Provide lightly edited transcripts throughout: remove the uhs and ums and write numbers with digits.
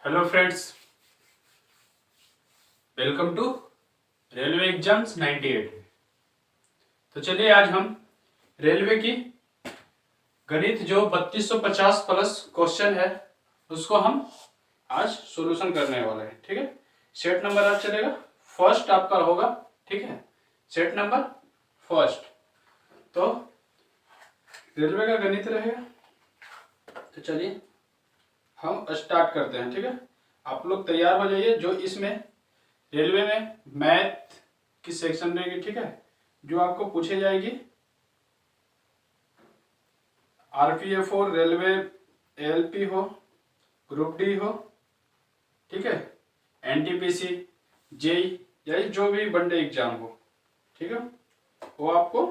Hello friends, welcome to railway exams 98। तो चलिए आज हम रेलवे की गणित जो 3250 प्लस क्वेश्चन है उसको हम आज सॉल्यूशन करने वाले हैं। ठीक है, सेट नंबर आज चलेगा फर्स्ट आपका होगा। ठीक है, सेट नंबर फर्स्ट। तो रेलवे का गणित रहेगा। तो चलिए हम स्टार्ट करते हैं। ठीक है, आप लोग तैयार हो जाइए। जो इसमें रेलवे में मैथ की सेक्शन रहेगी, ठीक है, जो आपको पूछे जाएगी आरपीएफ हो, रेलवे एलपी हो, ग्रुप डी हो, ठीक है, एनटीपीसी, जेई या जो भी वनडे एग्जाम हो, ठीक है, वो आपको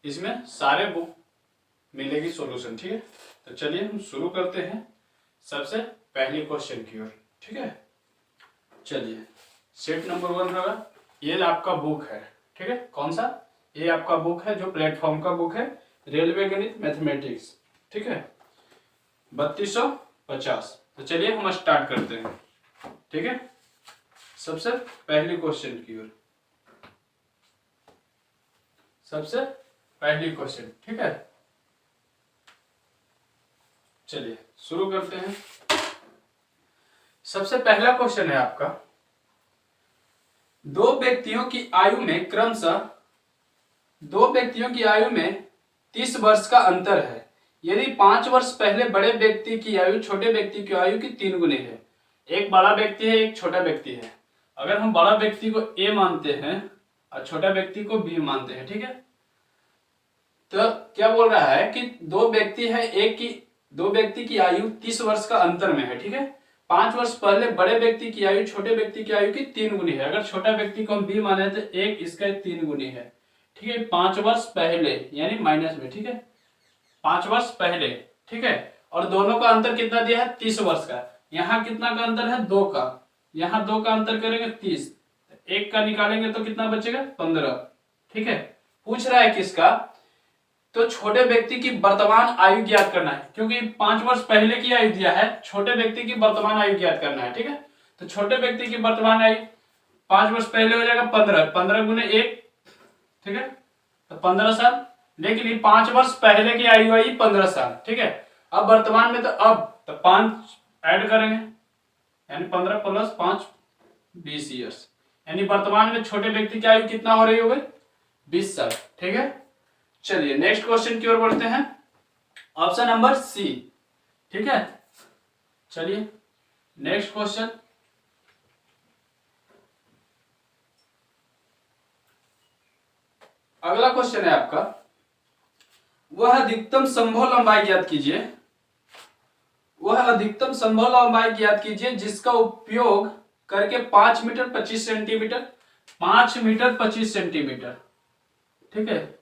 इसमें सारे बुक मिलेगी सॉल्यूशन। ठीक है, तो चलिए हम शुरू करते हैं सबसे पहली क्वेश्चन की ओर। ठीक है, चलिए सेट नंबर 1 होगा। ये आपका बुक है। ठीक है, कौन सा? ये आपका बुक है जो प्लेटफॉर्म का बुक है, रेलवे गणित मैथमेटिक्स। ठीक है, 3250। तो चलिए हम स्टार्ट करते हैं। ठीक है, सबसे पहली क्वेश्चन की ओर, सबसे पहली क्वेश्चन। ठीक है, चलिए शुरू करते हैं। सबसे पहला क्वेश्चन है आपका, दो व्यक्तियों की आयु में क्रमशः 30 वर्ष का अंतर है। यदि 5 वर्ष पहले बड़े व्यक्ति की आयु छोटे व्यक्ति की आयु की 3 गुनी है। एक बड़ा व्यक्ति है, एक छोटा व्यक्ति है। अगर हम बड़ा व्यक्ति को ए मानते हैं और छोटा व्यक्ति को बी मानते हैं, ठीक है, तो क्या बोल रहा है कि दो व्यक्ति की आयु 30 वर्ष का अंतर में है। ठीक है, 5 वर्ष पहले बड़े व्यक्ति की आयु छोटे व्यक्ति की आयु की 3 गुनी है। अगर छोटा व्यक्ति को हम बी माने तो एक इसका 3 गुनी है। ठीक है, 5 वर्ष पहले यानी माइनस में। ठीक है, 5 वर्ष पहले। ठीक है, और दोनों का अंतर कितना दिया है? 30 वर्ष का। यहाँ कितना का अंतर है? 2 का। यहाँ 2 का अंतर करेंगे 30, एक का निकालेंगे तो कितना बचेगा? 15। ठीक है, पूछ रहा है किसका? तो छोटे व्यक्ति की वर्तमान आयु ज्ञात करना है, क्योंकि 5 वर्ष पहले की आयु दिया है, छोटे व्यक्ति की वर्तमान आयु ज्ञात करना है। ठीक है, तो छोटे व्यक्ति की वर्तमान आयु 5 वर्ष पहले हो जाएगा 15, 15 गुने 1, ठीक है, तो 15 साल। लेकिन ये 5 वर्ष पहले की आयु आई 15 साल। ठीक है, अब वर्तमान में तो 5 ऐड करेंगे यानी 15 प्लस 5 20 ईयर्स, यानी वर्तमान में छोटे व्यक्ति की आयु कितना हो रही होगी? 20 साल। ठीक है, चलिए नेक्स्ट क्वेश्चन की ओर बढ़ते हैं। Option number C. ठीक है, चलिए नेक्स्ट क्वेश्चन। अगला क्वेश्चन है आपका, वह अधिकतम संभव लंबाई ज्ञात कीजिए। वह अधिकतम संभव लंबाई ज्ञात कीजिए जिसका उपयोग करके 5 मीटर 25 सेंटीमीटर 5 मीटर 25 सेंटीमीटर। ठीक है,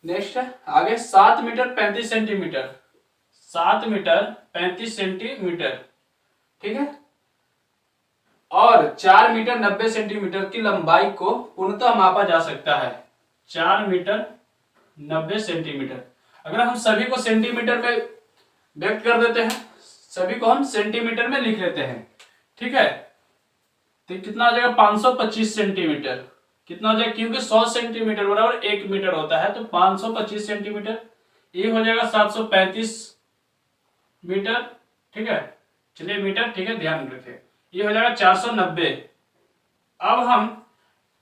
नेक्स्ट है आगे 7 मीटर 35 सेंटीमीटर 7 मीटर 35 सेंटीमीटर। ठीक है, और 4 मीटर 90 सेंटीमीटर की लंबाई को पूर्णतः मापा जा सकता है। 4 मीटर 90 सेंटीमीटर। अगर हम सभी को सेंटीमीटर में व्यक्त कर देते हैं, सभी को हम सेंटीमीटर में लिख लेते हैं। ठीक है, तो कितना आ जाएगा? 525 सेंटीमीटर। कितना हो जाएगा? क्योंकि 100 सेंटीमीटर बराबर 1 मीटर होता है, तो 525 सेंटीमीटर ये हो जाएगा 735 मीटर। ठीक है, चलिए मीटर, ठीक है, ध्यान रखिए, ये हो जाएगा 490। अब हम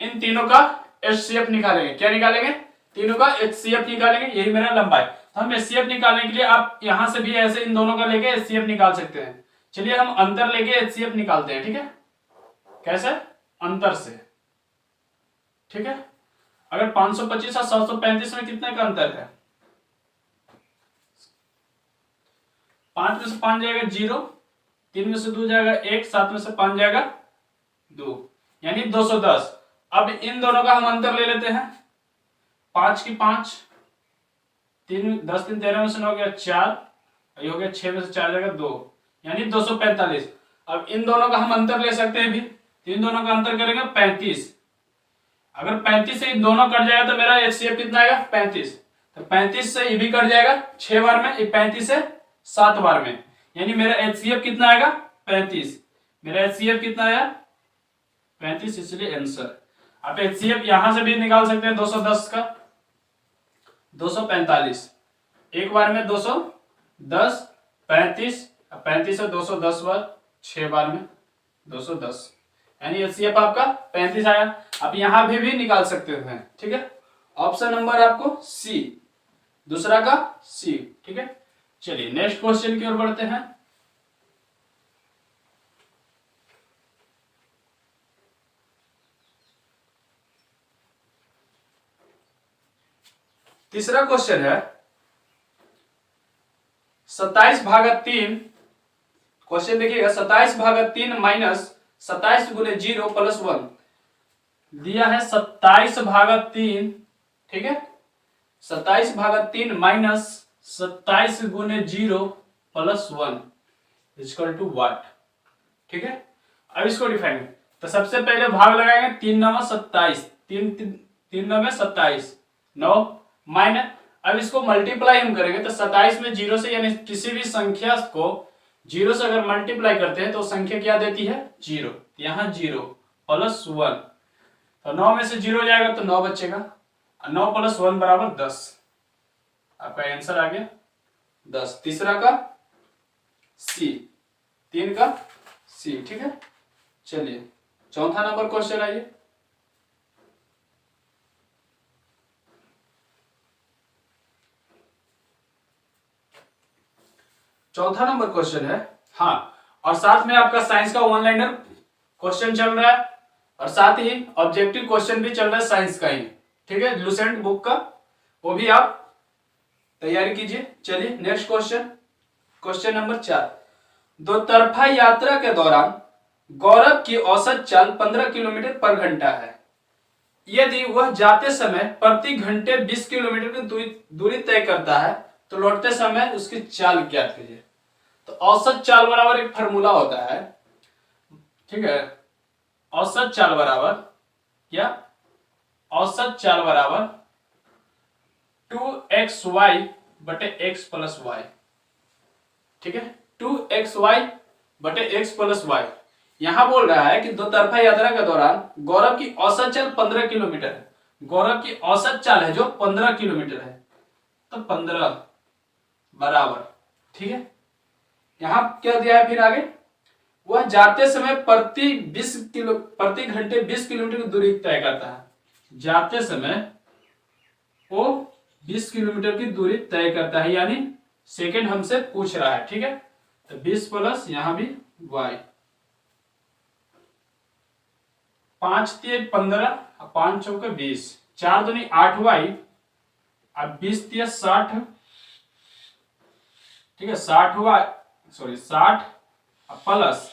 इन तीनों का एचसीएफ निकालेंगे। क्या निकालेंगे? तीनों का एचसीएफ निकालेंगे। यही मेरा लंबाई। तो हम एचसीएफ निकालने के लिए आप यहां से भी ऐसे इन दोनों का लेके एचसीएफ निकाल सकते हैं। चलिए हम अंतर लेके एचसीएफ निकालते हैं। ठीक है, कैसे? अंतर से। ठीक है, अगर 525 और 735 में कितने का अंतर है? 5 में से 5 जाएगा 0, 3 में से 2 जाएगा 1, 7 में से 5 जाएगा 2, यानी 210। अब इन दोनों का हम अंतर ले लेते हैं। 5 की 5, 3 10 3 13 में से 9 हो गया 4, ये हो गया 6 में से 4 जाएगा 2, यानी 245। अब इन दोनों का हम अंतर ले सकते हैं भी, तो इन दोनों का अंतर करेंगे 35। अगर 35 से इन दोनों कट जाएगा तो मेरा एचसीएफ कितना आएगा? 35। तो 35 से ये भी कट जाएगा 6 बार में, 35 से 7 बार में, यानी मेरा HCF कितना आएगा 35। मेरा HCF कितना आया 35, इसलिए आंसर। आप HCF यहां से भी निकाल सकते हैं 210 का 245, एक बार में 210, 35, 35 से 210 बार 6 बार में 210, यानी HCF आपका 35 आया। आप यहां भी निकाल सकते हैं, ठीक है। ऑप्शन नंबर आपको सी, दूसरा का सी, ठीक है। चलिए नेक्स्ट क्वेश्चन की ओर बढ़ते हैं। तीसरा क्वेश्चन है 27/3। क्वेश्चन देखिएगा 27/3 माइनस 27 गुने 0 प्लस 1 दिया है 27/3, ठीक है। 27/3 माइनस 27 गुने 0 प्लस 1 इक्वल टू व्हाट, ठीक है। अब इसको डिफाइन, तो सबसे पहले भाग लगाएंगे 3 9 27, 3 9 27 9 माइनस, अब इसको मल्टीप्लाई हम करेंगे तो 27 में 0 से, यानी किसी भी संख्या को 0 से अगर मल्टीप्लाई करते हैं तो संख्या क्या देती है 0, यहां 0 प्लस 1, तो 9 में से 0 जाएगा तो 9 बचेगा, 9 प्लस 1 बराबर 10। आपका आंसर आ गया 10। तीसरा का सी, 3 का सी, ठीक है। चलिए चौथा नंबर क्वेश्चन आइए। चौथा नंबर क्वेश्चन है, हाँ, और साथ में आपका साइंस का वन लाइनर क्वेश्चन चल रहा है और साथ ही ऑब्जेक्टिव क्वेश्चन भी चल रहा है साइंस का ही, ठीक है, लुसेंट बुक का, वो भी आप तैयारी कीजिए। चलिए नेक्स्ट क्वेश्चन, क्वेश्चन नंबर 4। दो तरफा यात्रा के दौरान गौरव की औसत चाल 15 किलोमीटर पर घंटा है। यदि वह जाते समय प्रति घंटे 20 किलोमीटर की दूरी तय करता है तो लौटते समय उसकी चाल ज्ञात कीजिए। तो औसत चाल बराबर एक फार्मूला होता है, ठीक है। औसत चाल बराबर क्या, औसत चाल बराबर 2xy बटे x प्लस वाई, ठीक है। 2xy बटे x प्लस वाई। यहां बोल रहा है कि दो तरफा यात्रा के दौरान गौरव की औसत चाल 15 किलोमीटर है, गौरव की औसत चाल है जो 15 किलोमीटर है, तो 15 बराबर, ठीक है। यहां क्या दिया है फिर आगे, वह जाते समय प्रति घंटे 20 किलोमीटर की दूरी तय करता है। जाते समय वो 20 किलोमीटर की दूरी तय करता है, यानी सेकंड हमसे पूछ रहा है, ठीक है। तो 20 प्लस यहां भी y, 5 3 15, 5 चौके 20, 4 दूनी 8y, अब 20 3 60, ठीक है, 60 प्लस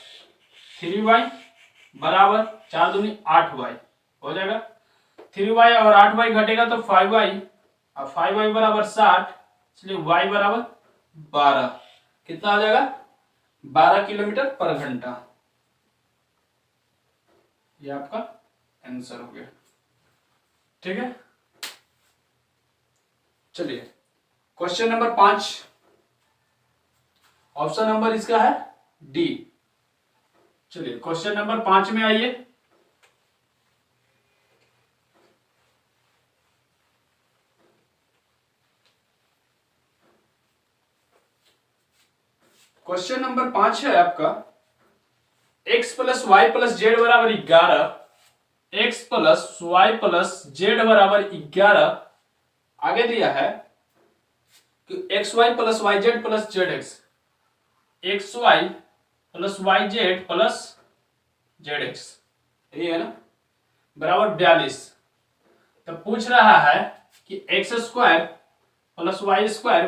3y बराबर 4 दूनी 8y हो जाएगा। 3y और 8y घटेगा तो 5y, अब 5y बराबर 60, इसलिए y बराबर 12, कितना आ जाएगा 12 किलोमीटर पर घंटा। ये आपका आंसर हो गया, ठीक है। चलिए क्वेश्चन नंबर 5, ऑप्शन नंबर इसका है डी। चलिए क्वेश्चन नंबर 5 में आइए। क्वेश्चन नंबर 5 है आपका, x plus Y plus Z बराबर 11, x plus Y plus Z बराबर 11। आगे दिया है कि X Y plus Y Z plus Z X, X Y plus Y Z plus Z X, ये है ना, बराबर 42। तो पूछ रहा है कि X square plus Y square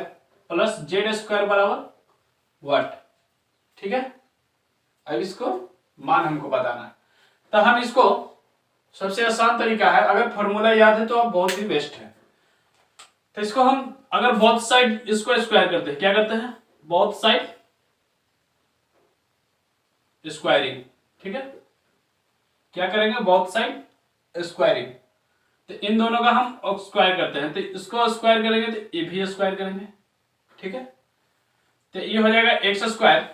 plus Z square बराबर व्हाट, ठीक है। अब इसको मान हमको बताना है, तो हम इसको, सबसे आसान तरीका है, अगर फॉर्मूला याद है तो आप बहुत ही बेस्ट है। तो इसको हम अगर बोथ साइड इसको स्क्वायर करते हैं, क्या करते हैं, बोथ साइड स्क्वायरिंग, ठीक है, क्या करेंगे, बोथ साइड स्क्वायरिंग। तो इन दोनों का हम स्क्वायर करते हैं, तो इसको स्क्वायर करेंगे तो ये भी स्क्वायर करेंगे, ठीक है। तो ये हो जाएगा X square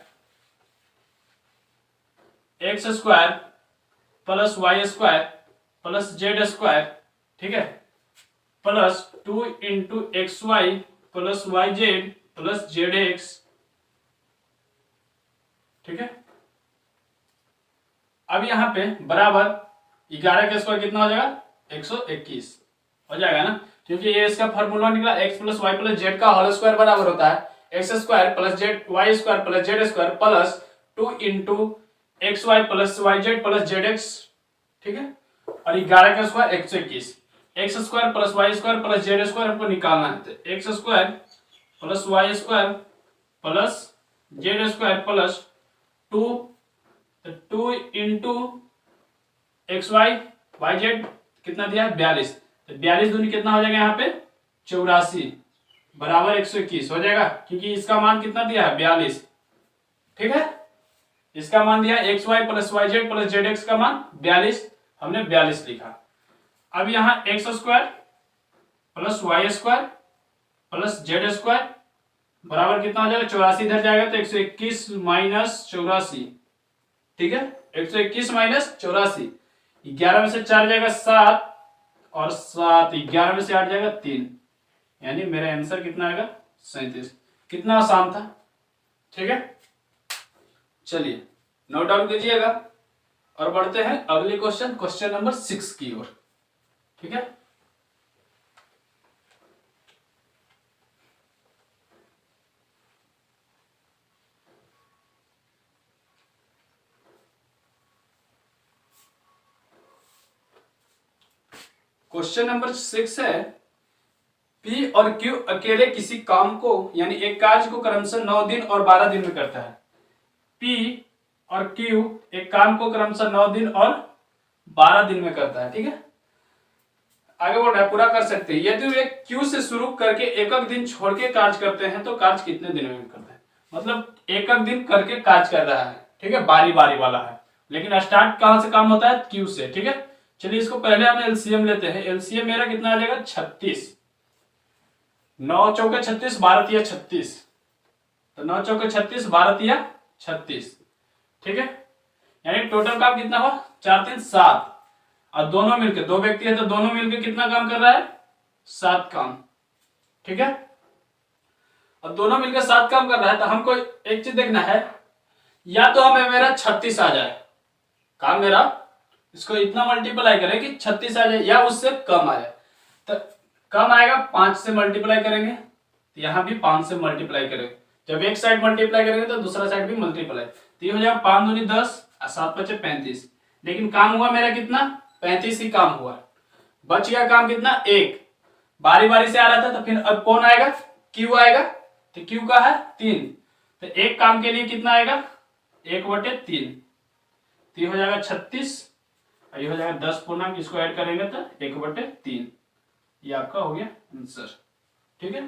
plus Y square plus Z square, ठीक है, plus 2 into x Y plus Y Z plus Z x, ठीक है। अब यहां पे बराबर 11 का स्क्वायर कितना हो जाएगा 121 हो जाएगा ना, क्योंकि ये इसका फॉर्मूला निकला x plus Y plus z का होल स्क्वायर बराबर होता है x square plus z y square plus Z square plus 2 into x Y plus Y Z plus Z x, ठीक है। और 11 का square 121, x square plus Y square plus Z square हमको निकालना है, तो x square plus Y square plus Z square plus 2 into x y y z कितना दिया है 42, तो 42 दूनी कितना हो जाएगा यहाँ पे 84 बराबर 121 हो जाएगा, क्योंकि इसका मान कितना दिया है 42, ठीक है। इसका मान दिया x Y plus Y Z plus Z x का मान 42, हमने 42 लिखा। अब यहाँ x square plus Y square plus Z square बराबर कितना हो जाएगा 84, इधर जाएगा तो 121 माइनस 84, ठीक है, 121 माइनस 84, 11 में से 4 जाएगा 7 और 7 11 में से 8 जाएगा 3, यानी मेरा आंसर कितना आएगा 37। कितना आसान था, ठीक है। चलिए नोट डाउन कीजिएगा और बढ़ते हैं अगले क्वेश्चन नंबर 6 की ओर, ठीक है। क्वेश्चन नंबर 6 है P और Q अकेले किसी काम को यानी एक कार्य को क्रमशः 9 दिन और 12 दिन में करता है। P और Q एक काम को क्रमशः 9 दिन और 12 दिन में करता है, ठीक है। आगे बढ़ रहा है, पूरा कर सकते हैं। यदि वे Q से शुरू करके एक दिन छोड़ के कार्य करते हैं तो कार्य कितने दिन में करते हैं, मतलब एक दिन करके कार्य कर रहा है, ठीक है, बारी बारी वाला है, लेकिन स्टार्ट कहां से काम होता है Q से, ठीक है। चलिए इसको पहले हम एलसीएम लेते हैं। एलसीएम मेरा कितना आ जाएगा 36, 9 चौके 36 12 तिया 36, तो 9 चौके 36 12 तिया 36, ठीक है, यानी टोटल काम कितना हुआ 4 3 7, और दोनों मिलकर दो व्यक्ति है तो दोनों मिलकर कितना काम कर रहा है 7 काम, ठीक है। और दोनों मिलकर 7 काम कर रहा है तो हमको एक चीज देखना है, या तो हमें मेरा 36 आ जाए काम मेरा, इसको इतना मल्टीप्लाई करें कि 36 आ जाए, या उससे कम आए, तो कम आएगा 5 से मल्टीप्लाई करेंगे, तो यहां भी 5 से मल्टीप्लाई करेंगे, जब एक साइड मल्टीप्लाई करेंगे तो दूसरा साइड भी मल्टीप्लाई, तो ये हो जाएगा 5 दूनी 10 और 7 बचे 35, लेकिन काम हुआ मेरा कितना 35 ही काम हुआ, बच गया काम कितना 1, बारी बारी से आ रहा था, तो फिर अब कौन आएगा Q आएगा, तो Q का है 3, तो एक काम के लिए कितना आएगा 1/3, तो ये हो जाएगा 36, ये हो जाएगा 10 पूर्णांक, इसको ऐड करेंगे तो 1/3, ये आपका हो गया आंसर, ठीक है।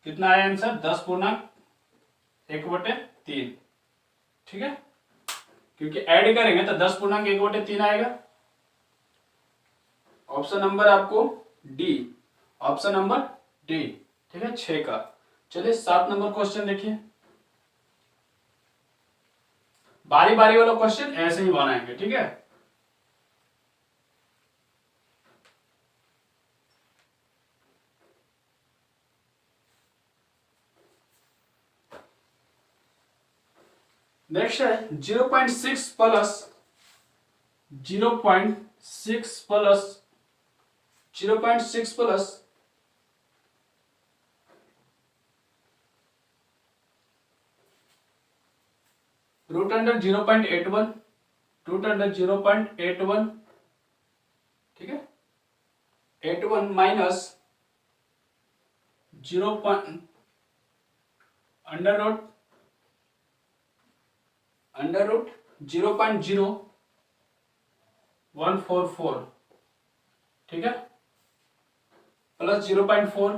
कितना आया आंसर 10 पूर्णांक 1/3, ठीक है, क्योंकि ऐड करेंगे तो 10 पूर्णांक 1/3 आएगा। ऑप्शन नंबर आपको डी, ऑप्शन नंबर डी, ठीक है 6 का। चलिए 7 नंबर क्वेश्चन देखिए, बारी बारी वाला क्वेश्चन ऐसे ही बनाएंगे, ठीक है। नेक्स्ट है 0.6 plus 0.6 plus 0.6 plus root under 0.81, root under 0.81, ठीक है, 81 माइनस 0 अंडर रूट 0.0144, ठीक है, प्लस 0.4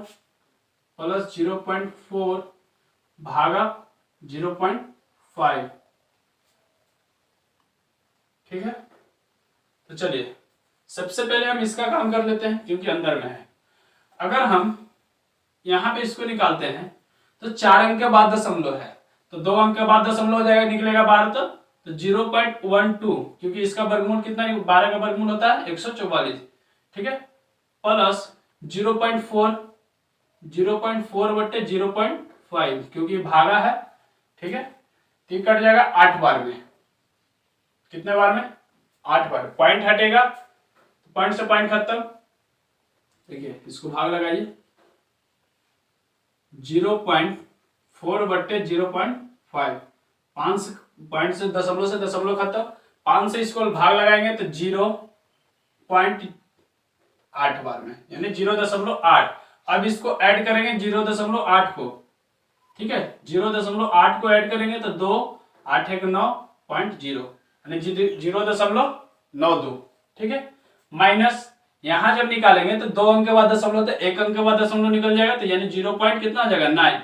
प्लस 0.4 भागा 0.5, ठीक है। तो चलिए सबसे पहले हम इसका काम कर लेते हैं क्योंकि अंदर में है। अगर हम यहां पे इसको निकालते हैं तो 4 अंक के बाद दशमलव है, तो 2 अंक के बाद दशमलव हो जाएगा, निकलेगा 12, तो 0.12, क्योंकि इसका वर्गमूल कितना, 12 का वर्गमूल होता है 144, ठीक है, प्लस 0.4, 0.4 बट्टे 0.5, क्योंकि भागा है, ठीक है, तो कट जाएगा 8 बार में। कितने बार में? 8 बार। पॉइंट हटेगा, पॉइंट से पॉइंट खत्म। देखिए इसको भाग लगाइए, 0.4 बट्टे 0.5, 5 पॉइंट से दशमलव खत्म, 5 से इसको भाग लगाएंगे तो 0.8 बार में, यानी 0.8। अब इसको ऐड करेंगे 0.8 को, ठीक है, 0.8 को ऐड करेंगे तो 2 8 1 9.0, यानी 0.92, ठीक है, माइनस यहां जब निकालेंगे तो 2 अंक के बाद दशमलव, तो 1 अंक के बाद दशमलव निकल जाएगा, तो यानी 0 पॉइंट कितना हो जाएगा 9,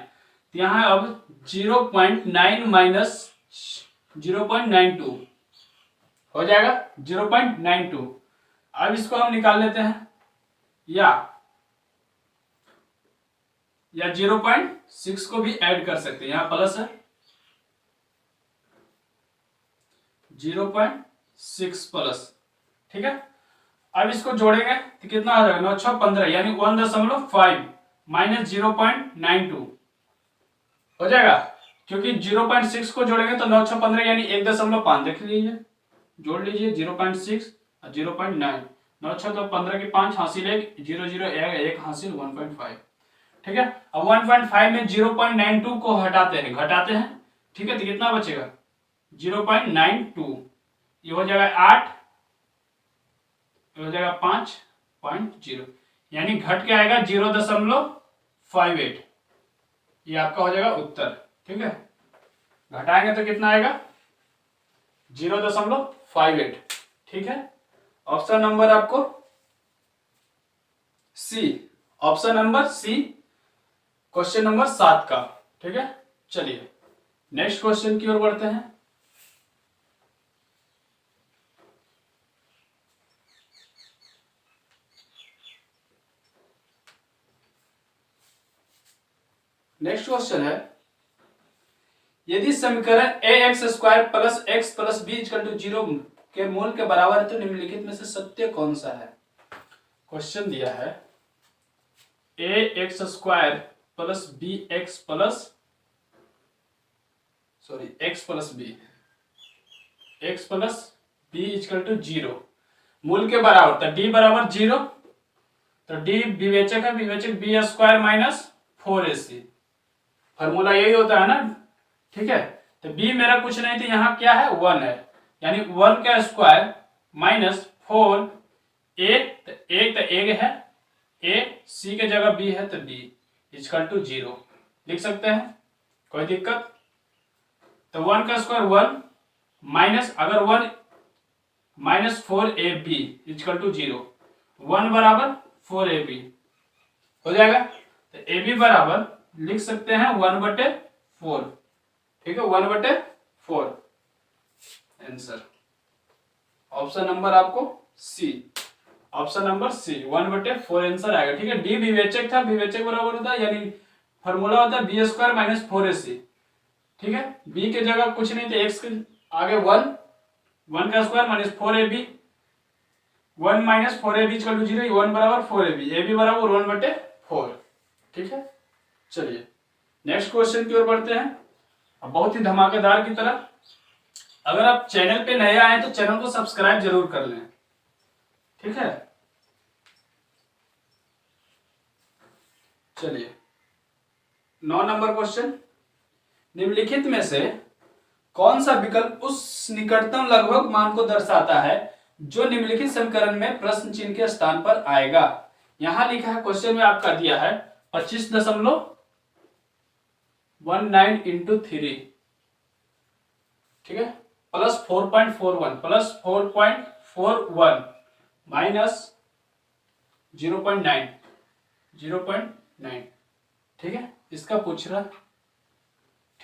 तो यहां अब 0.9 माइनस 0.92 हो जाएगा 0.92। अब इसको हम निकाल लेते हैं, या 0.6 को भी ऐड कर सकते हैं, यहां प्लस है 0.6 प्लस, ठीक है। अब इसको जोड़ेंगे तो कितना आ जाएगा, 9 6 15, यानी 1.5 माइनस 0.92 हो जाएगा, क्योंकि 0.6 को जोड़ेंगे तो 9 6 15 यानी 1.5 देख लीजिए, जोड़ लीजिए 0.6 और 0.9, 9 6 तो 15 की 5 हासिल 1 0 0 1 हासिल 1.5, ठीक है। अब 1.5 में 0.92 को घटाते हैं, ठीक है, तो कितना बचेगा 0.92, ये हो जाएगा 8, ये हो जाएगा 5.0, यानी घट के आएगा 0.58, ये आपका हो जाएगा उत्तर, ठीक है। घटाएंगे तो कितना आएगा 0.58, ठीक है। ऑप्शन नंबर आपको C, option number C, question number 7 का, ठीक है। चलिए नेक्स्ट क्वेश्चन की ओर बढ़ते हैं। नेक्स्ट क्वेश्चन है, यदि समीकरण ax² plus x plus b equal to 0 के मूल के बराबर है तो निम्नलिखित में से सत्य कौन सा है। क्वेश्चन दिया है ax² plus bx plus x plus b, x plus b equal to 0 मूल के बराबर, तो d बराबर 0, तो d विवेचक है, विवेचक b² माइनस 4ac, फॉर्मूला यही होता है ना, ठीक है। तो b मेरा कुछ नहीं, तो यहाँ क्या है 1 है, यानी 1 का स्क्वायर माइनस 4, तो एक है, a c के जगह b है, तो b इक्वल टू 0 लिख सकते हैं, कोई दिक्कत। तो 1 का स्क्वायर 1 माइनस, अगर 1 माइनस 4ab इक्वल टू 0, 1 बराबर 4ab हो जाएगा, तो ab बराबर लिख सकते हैं 1/4, ठीक है, 1/4 आंसर। ऑप्शन नंबर आपको सी, ऑप्शन नंबर सी 1/4 आंसर आएगा, ठीक है। डी विवेचक था, विवेचक बराबर होता है, यानी फॉर्मूला होता है b² माइनस 4ac, ठीक है। b के जगह कुछ नहीं, तो x के आगे 1 का square minus 4ab, 1 minus 4ab equal to 0, 1 बराबर 4ab, ab बराबर 1/4, ठीक है। चलिए नेक्स्ट क्वेश्चन की ओर बढ़ते हैं, अब बहुत ही धमाकेदार की तरह। अगर आप चैनल पे नए आए तो चैनल को सब्सक्राइब जरूर कर लें, ठीक है। चलिए 9 नंबर क्वेश्चन, निम्नलिखित में से कौन सा विकल्प उस निकटतम लगभग मान को दर्शाता है जो निम्नलिखित समीकरण में प्रश्न चिन्ह के स्थान पर आएगा। यहां लिखा है, क्वेश्चन में आपका दिया है 25.19 इंटू 3, ठीक है, प्लस 4.41 प्लस 4.41 माइनस 0.9, ठीक है, इसका पूछ रहा,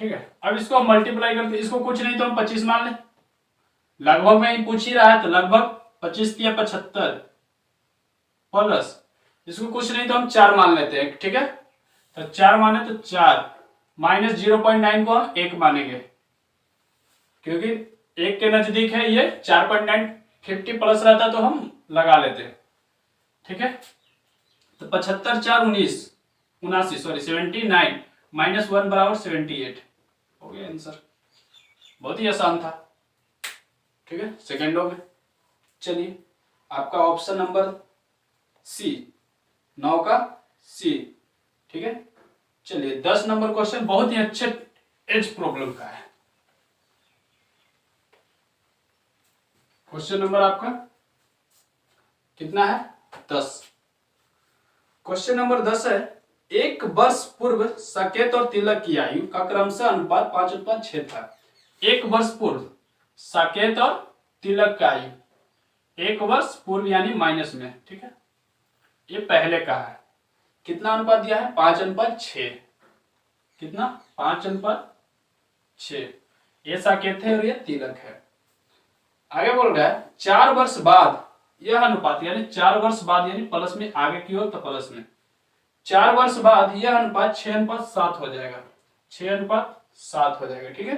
ठीक है। अब इसको हम मल्टीप्लाई करते, इसको कुछ नहीं तो हम 25 मान लें, लगभग में ही पूछ ही रहा है, तो लगभग 25 या 75 प्लस इसको कुछ नहीं तो हम 4 मान लेते हैं, ठीक है। तो 4 माने तो 4 -0.9 को हम 1 मानेंगे, क्योंकि 1 के नजदीक है ये 4.9, 50 प्लस रहता तो हम लगा लेते। ठीक है, तो 75 4 19 79 -1 बराबर 78 हो गया आंसर। बहुत ही आसान था। ठीक है, सेकेंडों में। चलिए, आपका ऑप्शन नंबर सी, 9 का सी। ठीक है, चलिए 10 नंबर क्वेश्चन बहुत ही अच्छे एज प्रॉब्लम का है। क्वेश्चन नंबर आपका कितना है? 10। क्वेश्चन नंबर 10 है, एक वर्ष पूर्व साकेत और तिलक की आयु का क्रमशः अनुपात 5:6 था। एक वर्ष पूर्व साकेत और तिलक का आयु, एक वर्ष पूर्व यानी माइनस में। ठीक है, ये पहले का है। कितना अनुपात दिया है? 5:6। कितना? 5:6। ये साकेत है और ये तिलक है। आगे बोल रहा है 4 वर्ष बाद यह अनुपात, यानी 4 वर्ष बाद, यानी प्लस में आगे की ओर तो प्लस में, 4 वर्ष बाद यह अनुपात 6:7 हो जाएगा। 6:7 हो जाएगा। ठीक है,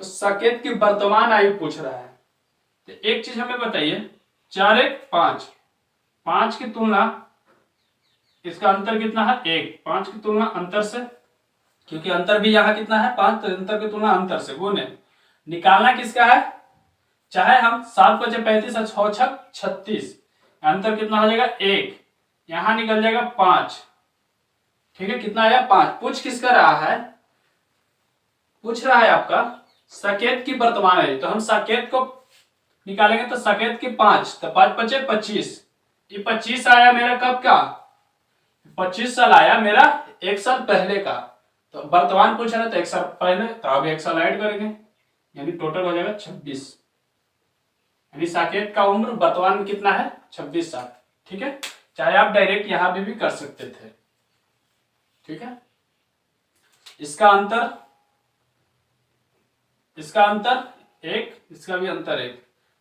तो साकेत की वर्तमान आयु पूछ रहा है। तो एक चीज हमें बताइए, 4 1 5, 5 की तुलना इसका अंतर कितना है? 1। 5 की तुलना अंतर से, क्योंकि अंतर भी यहाँ कितना है? 5, तो अंतर की तुलना अंतर से गुने। निकालना किसका है? चाहे हम 7 × 5 = 35 और 6 × 6 = 36, अंतर कितना हो जाएगा? 1। यहां निकल जाएगा 5। ठीक है, कितना आया? 5। पूछ किसका रहा है? पूछ रहा है आपका साकेत की वर्तमान आयु। तो हम साकेत को निकालेंगे, तो साकेत की 5, तो 5 × 5 = 25। ये 25 आया मेरा कब का? 25 साल आया मेरा 1 साल पहले का। तो वर्तमान पूछ रहा है तो 1 साल पहले, तो अब 1 साल ऐड करेंगे, यानी टोटल हो जाएगा 26। यानी साकेत का उम्र वर्तमान में कितना है? 26 साल। ठीक है, चाहे आप डायरेक्ट यहां भी कर सकते थे। ठीक है, इसका अंतर 1, इसका भी अंतर 1,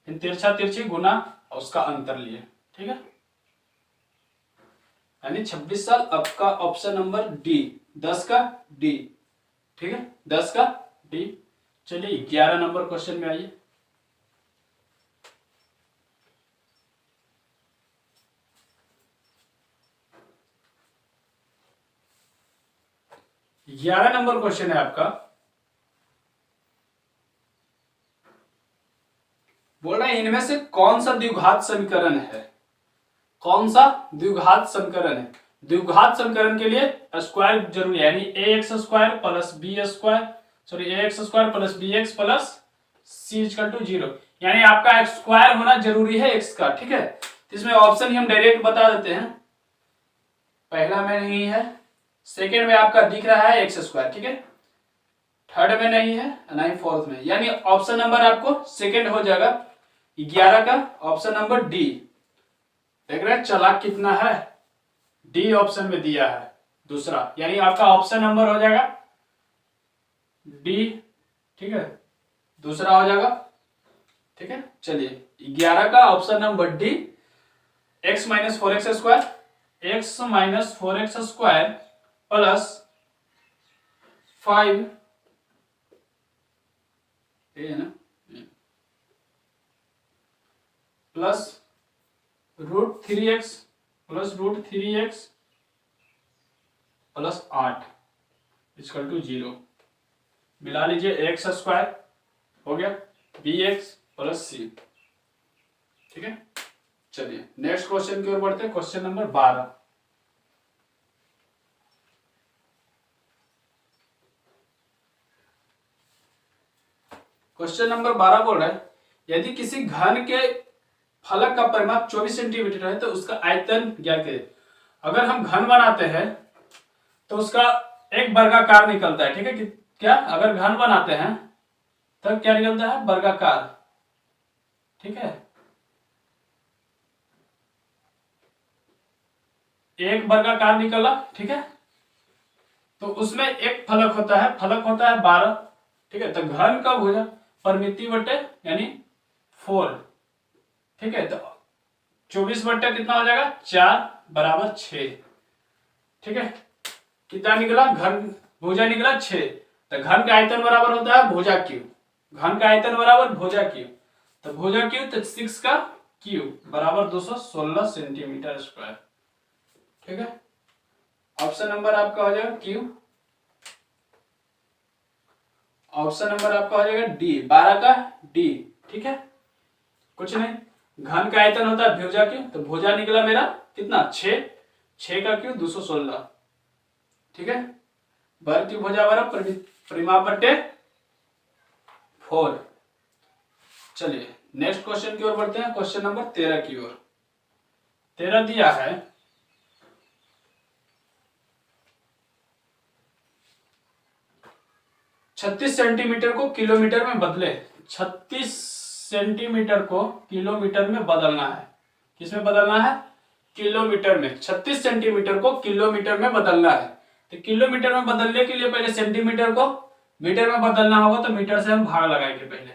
फिर तिरछा तिरछी गुना और उसका अंतर लिए। ठीक है, यानी 26 साल। आपका ऑप्शन नंबर डी, 10 का डी। ठीक है, 10 का डी। चलिए 11 नंबर क्वेश्चन में आइए। ग्यारह नंबर क्वेश्चन है आपका, बोल रहा है इनमें से कौन सा द्विघात समीकरण है? कौन सा द्विघात समीकरण है? द्विघात समीकरण के लिए स्क्वायर जरूरी है, यानी ax² + bx + c = 0, यानी आपका स्क्वायर होना जरूरी है x का। ठीक है, तो इसमें ऑप्शन ही हम डायरेक्ट बता देते हैं। पहला में नहीं है, सेकेंड में आपका दिख रहा है x²। ठीक है, थर्ड में नहीं है, ना ही फोर्थ में, यानी ऑप्शन नंबर आपको सेकेंड हो जाएगा 11 का, ऑप्शन नंबर डी। देख रहे हैं चालाक कितना है? डी ऑप्शन में दिया है दूसरा, यानी आपका ऑप्शन नंबर हो जाएगा डी। ठीक है, दूसरा हो जाएगा। ठीक है, चलिए 11 का option number D, x - 4x² plus 5 है ना, प्लस √3x प्लस 8 = 0। मिला लीजिए, x² हो गया, bx + c। ठीक है, चलिए नेक्स्ट क्वेश्चन की ओर बढ़ते हैं। Question number 12। क्वेश्चन नंबर 12 बोल रहा है यदि किसी घन के फलक का परिमाप 24 सेंटीमीटर है तो उसका आयतन ज्ञात करें। अगर हम घन बनाते हैं तो उसका एक वर्गाकार निकलता है। ठीक है, क्या? अगर घन बनाते हैं तब क्या निकलता है? वर्गाकार। ठीक है, एक वर्गाकार निकला। ठीक है, तो उसमें एक फलक होता है, 12। ठीक है, तो घन का भुजा परिमिति बटे यानी 4। ठीक है, तो 24 बट्टे कितना हो जाएगा? 4 = 6। ठीक है, कितना निकला? घन भुजा निकला 6, तो घन का आयतन बराबर होता है भुजा क्यूब, घन का आयतन बराबर भुजा क्यूब, तो भुजा क्यूब तो 6 का क्यूब बराबर 216 सेंटीमीटर स्क्वायर। ठीक है, ऑप्शन नंबर आपका हो जाएगा क्यू, ऑप्शन नंबर आपका हो जाएगा डी, 12 का डी। ठीक है, कुछ नहीं, घन का आयतन होता है भुजा क्यूब, तो भुजा निकला मेरा कितना 6, 6 का क्यूब 216। ठीक है, वर्ग की भुजा बराबर परिमाप बटे 4। चलिए नेक्स्ट क्वेश्चन की ओर बढ़ते हैं, क्वेश्चन नंबर 13 की ओर। 13 दिया है 36 सेंटीमीटर को किलोमीटर में बदले, 36 सेंटीमीटर को किलोमीटर में बदलना है। किसमें बदलना है? किलोमीटर में। 36 सेंटीमीटर को किलोमीटर में बदलना है, तो किलोमीटर में बदलने के लिए पहले सेंटीमीटर को मीटर में बदलना होगा, तो मीटर से हम भाग लगाएंगे। पहले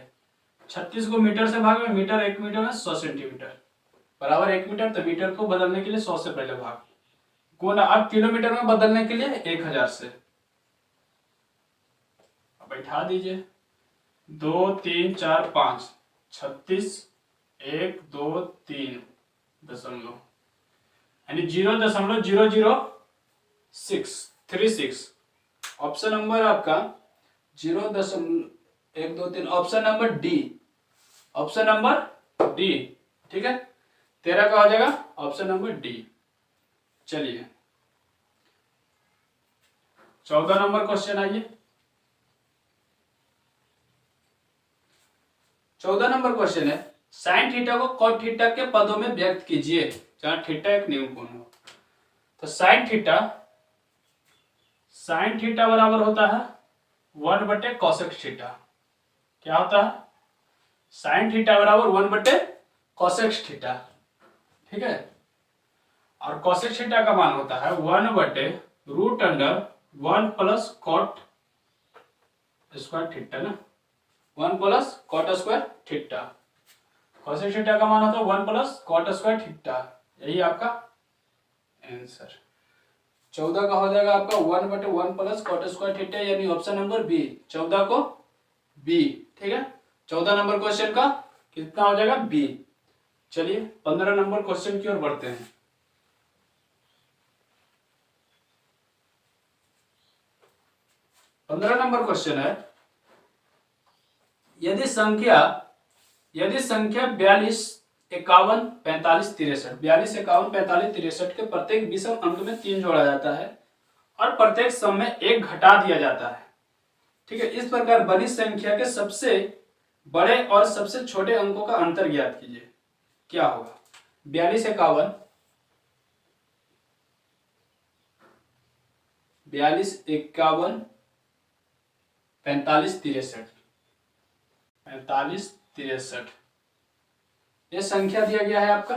36 को मीटर से भाग में, मीटर 1 मीटर में 100 सेंटीमीटर बराबर 1 मीटर, तो मीटर को बदलने के लिए 100 से पहले भाग गुना, अब किलोमीटर में बदलने के लिए 1000 से बैठा दीजिए। 2 3 4 5 36 1 2 3 दशमलव यानी 0.003636। ऑप्शन नंबर आपका 0.123, option number D, option number D. ठीक है, 13 का हो जाएगा ऑप्शन नंबर डी। चलिए 14 नंबर क्वेश्चन आइए। 14 नंबर क्वेश्चन है, साइन थीटा को कॉट थीटा के पदों में व्यक्त कीजिए, जहां थीटा एक निरूपण हो। तो साइन थीटा बराबर होता है 1 बटे कोसेक थीटा। क्या होता है? साइन थीटा बराबर 1 बटे कोसेक थीटा। ठीक है, और कोसेक थीटा का मान होता है 1 बटे root under 1 plus cot square theta ना, 1 plus cot square theta. Cosec theta का मान होता है 1 प्लस कॉट स्क्वायर थीटा। यही आपका आंसर। 14 का हो जाएगा आपका 1 बटे 1 प्लस कॉट स्क्वायर थीटा, यानी ऑप्शन नंबर बी, 14 को बी। ठीक है, 14 नंबर क्वेश्चन का कितना हो जाएगा? बी। चलिए 15 नंबर क्वेश्चन की ओर बढ़ते हैं। 15 नंबर क्वेश्चन है, यदि संख्या 42 51 45 63, 42 51 45 63 के प्रत्येक विषम अंक में 3 जोड़ा जाता है और प्रत्येक सम में 1 घटा दिया जाता है। ठीक है, इस प्रकार बनी संख्या के सबसे बड़े और सबसे छोटे अंकों का अंतर ज्ञात कीजिए। क्या होगा? 42 51 45 63 ये संख्या दिया गया है आपका।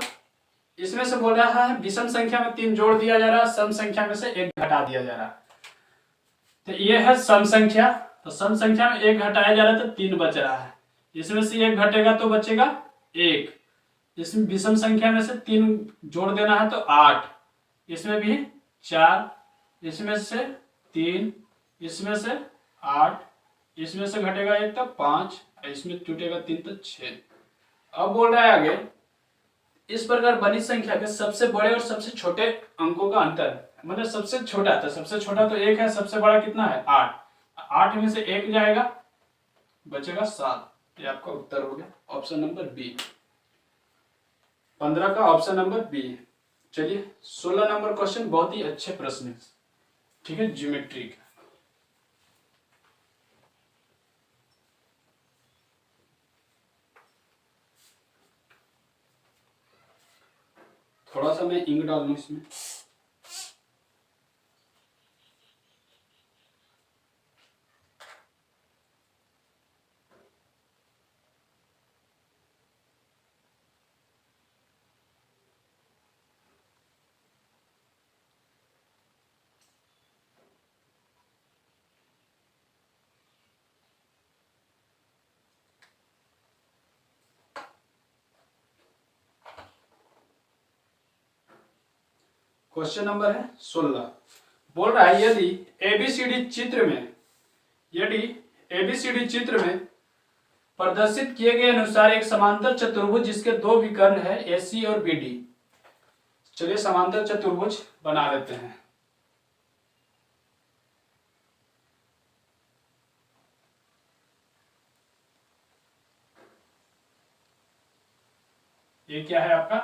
इसमें से बोल रहा है विषम संख्या में 3 जोड़ दिया जा रहा है, सम संख्या में से 1 घटा दिया जा रहा है। तो ये है सम संख्या, तो सम संख्या में 1 घटाया जा रहा है तो 3 बच रहा है, इसमें से 1 घटेगा तो बचेगा 1। इसमें विषम संख्या में से 3 जोड़ देना है तो 8, इसमें भी 4, इसमें से 3, इसमें से 8, इसमें से घटेगा 1 तो 5, इसमें टूटेगा 3 तो 6। अब बोल रहा है आगे, इस प्रकार बनी संख्या के सबसे बड़े और सबसे छोटे अंकों का अंतर, मतलब सबसे छोटा, तो सबसे छोटा तो 1 है, सबसे बड़ा कितना है? 8, 8 में से 1 जाएगा, बचेगा 7। ये आपका उत्तर हो गया, ऑप्शन नंबर बी। 15 का ऑप्शन नंबर बी। चलिए 16 नंबर क्वेश्चन बहुत ही अच्छे प्रश्न है। ठीक है, ज्योमेट्री का। थोड़ा सा मैं इंक डाल दूं इसमें। क्वेश्चन नंबर है 16, बोल रहा है यदि एबीसीडी चित्र में प्रदर्शित किए गए अनुसार एक समांतर चतुर्भुज जिसके दो विकर्ण है एसी और बीडी। चलिए समांतर चतुर्भुज बना लेते हैं। ये क्या है आपका,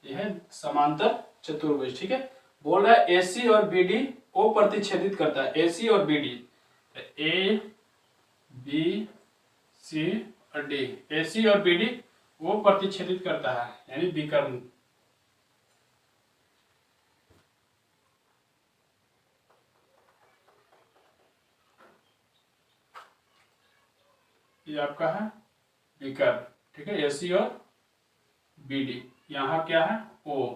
यह है समांतर चतुर्भुज। ठीक है, बोल रहा है एसी और बीडी ओ प्रतिच्छेदित करता है। एसी और बीडी, ए बी सी और डी, एसी और बीडी वो प्रतिच्छेदित करता है, यानी विकर्ण। ये आपका है विकर्ण। ठीक है, एसी और बीडी, यहां क्या है ओ।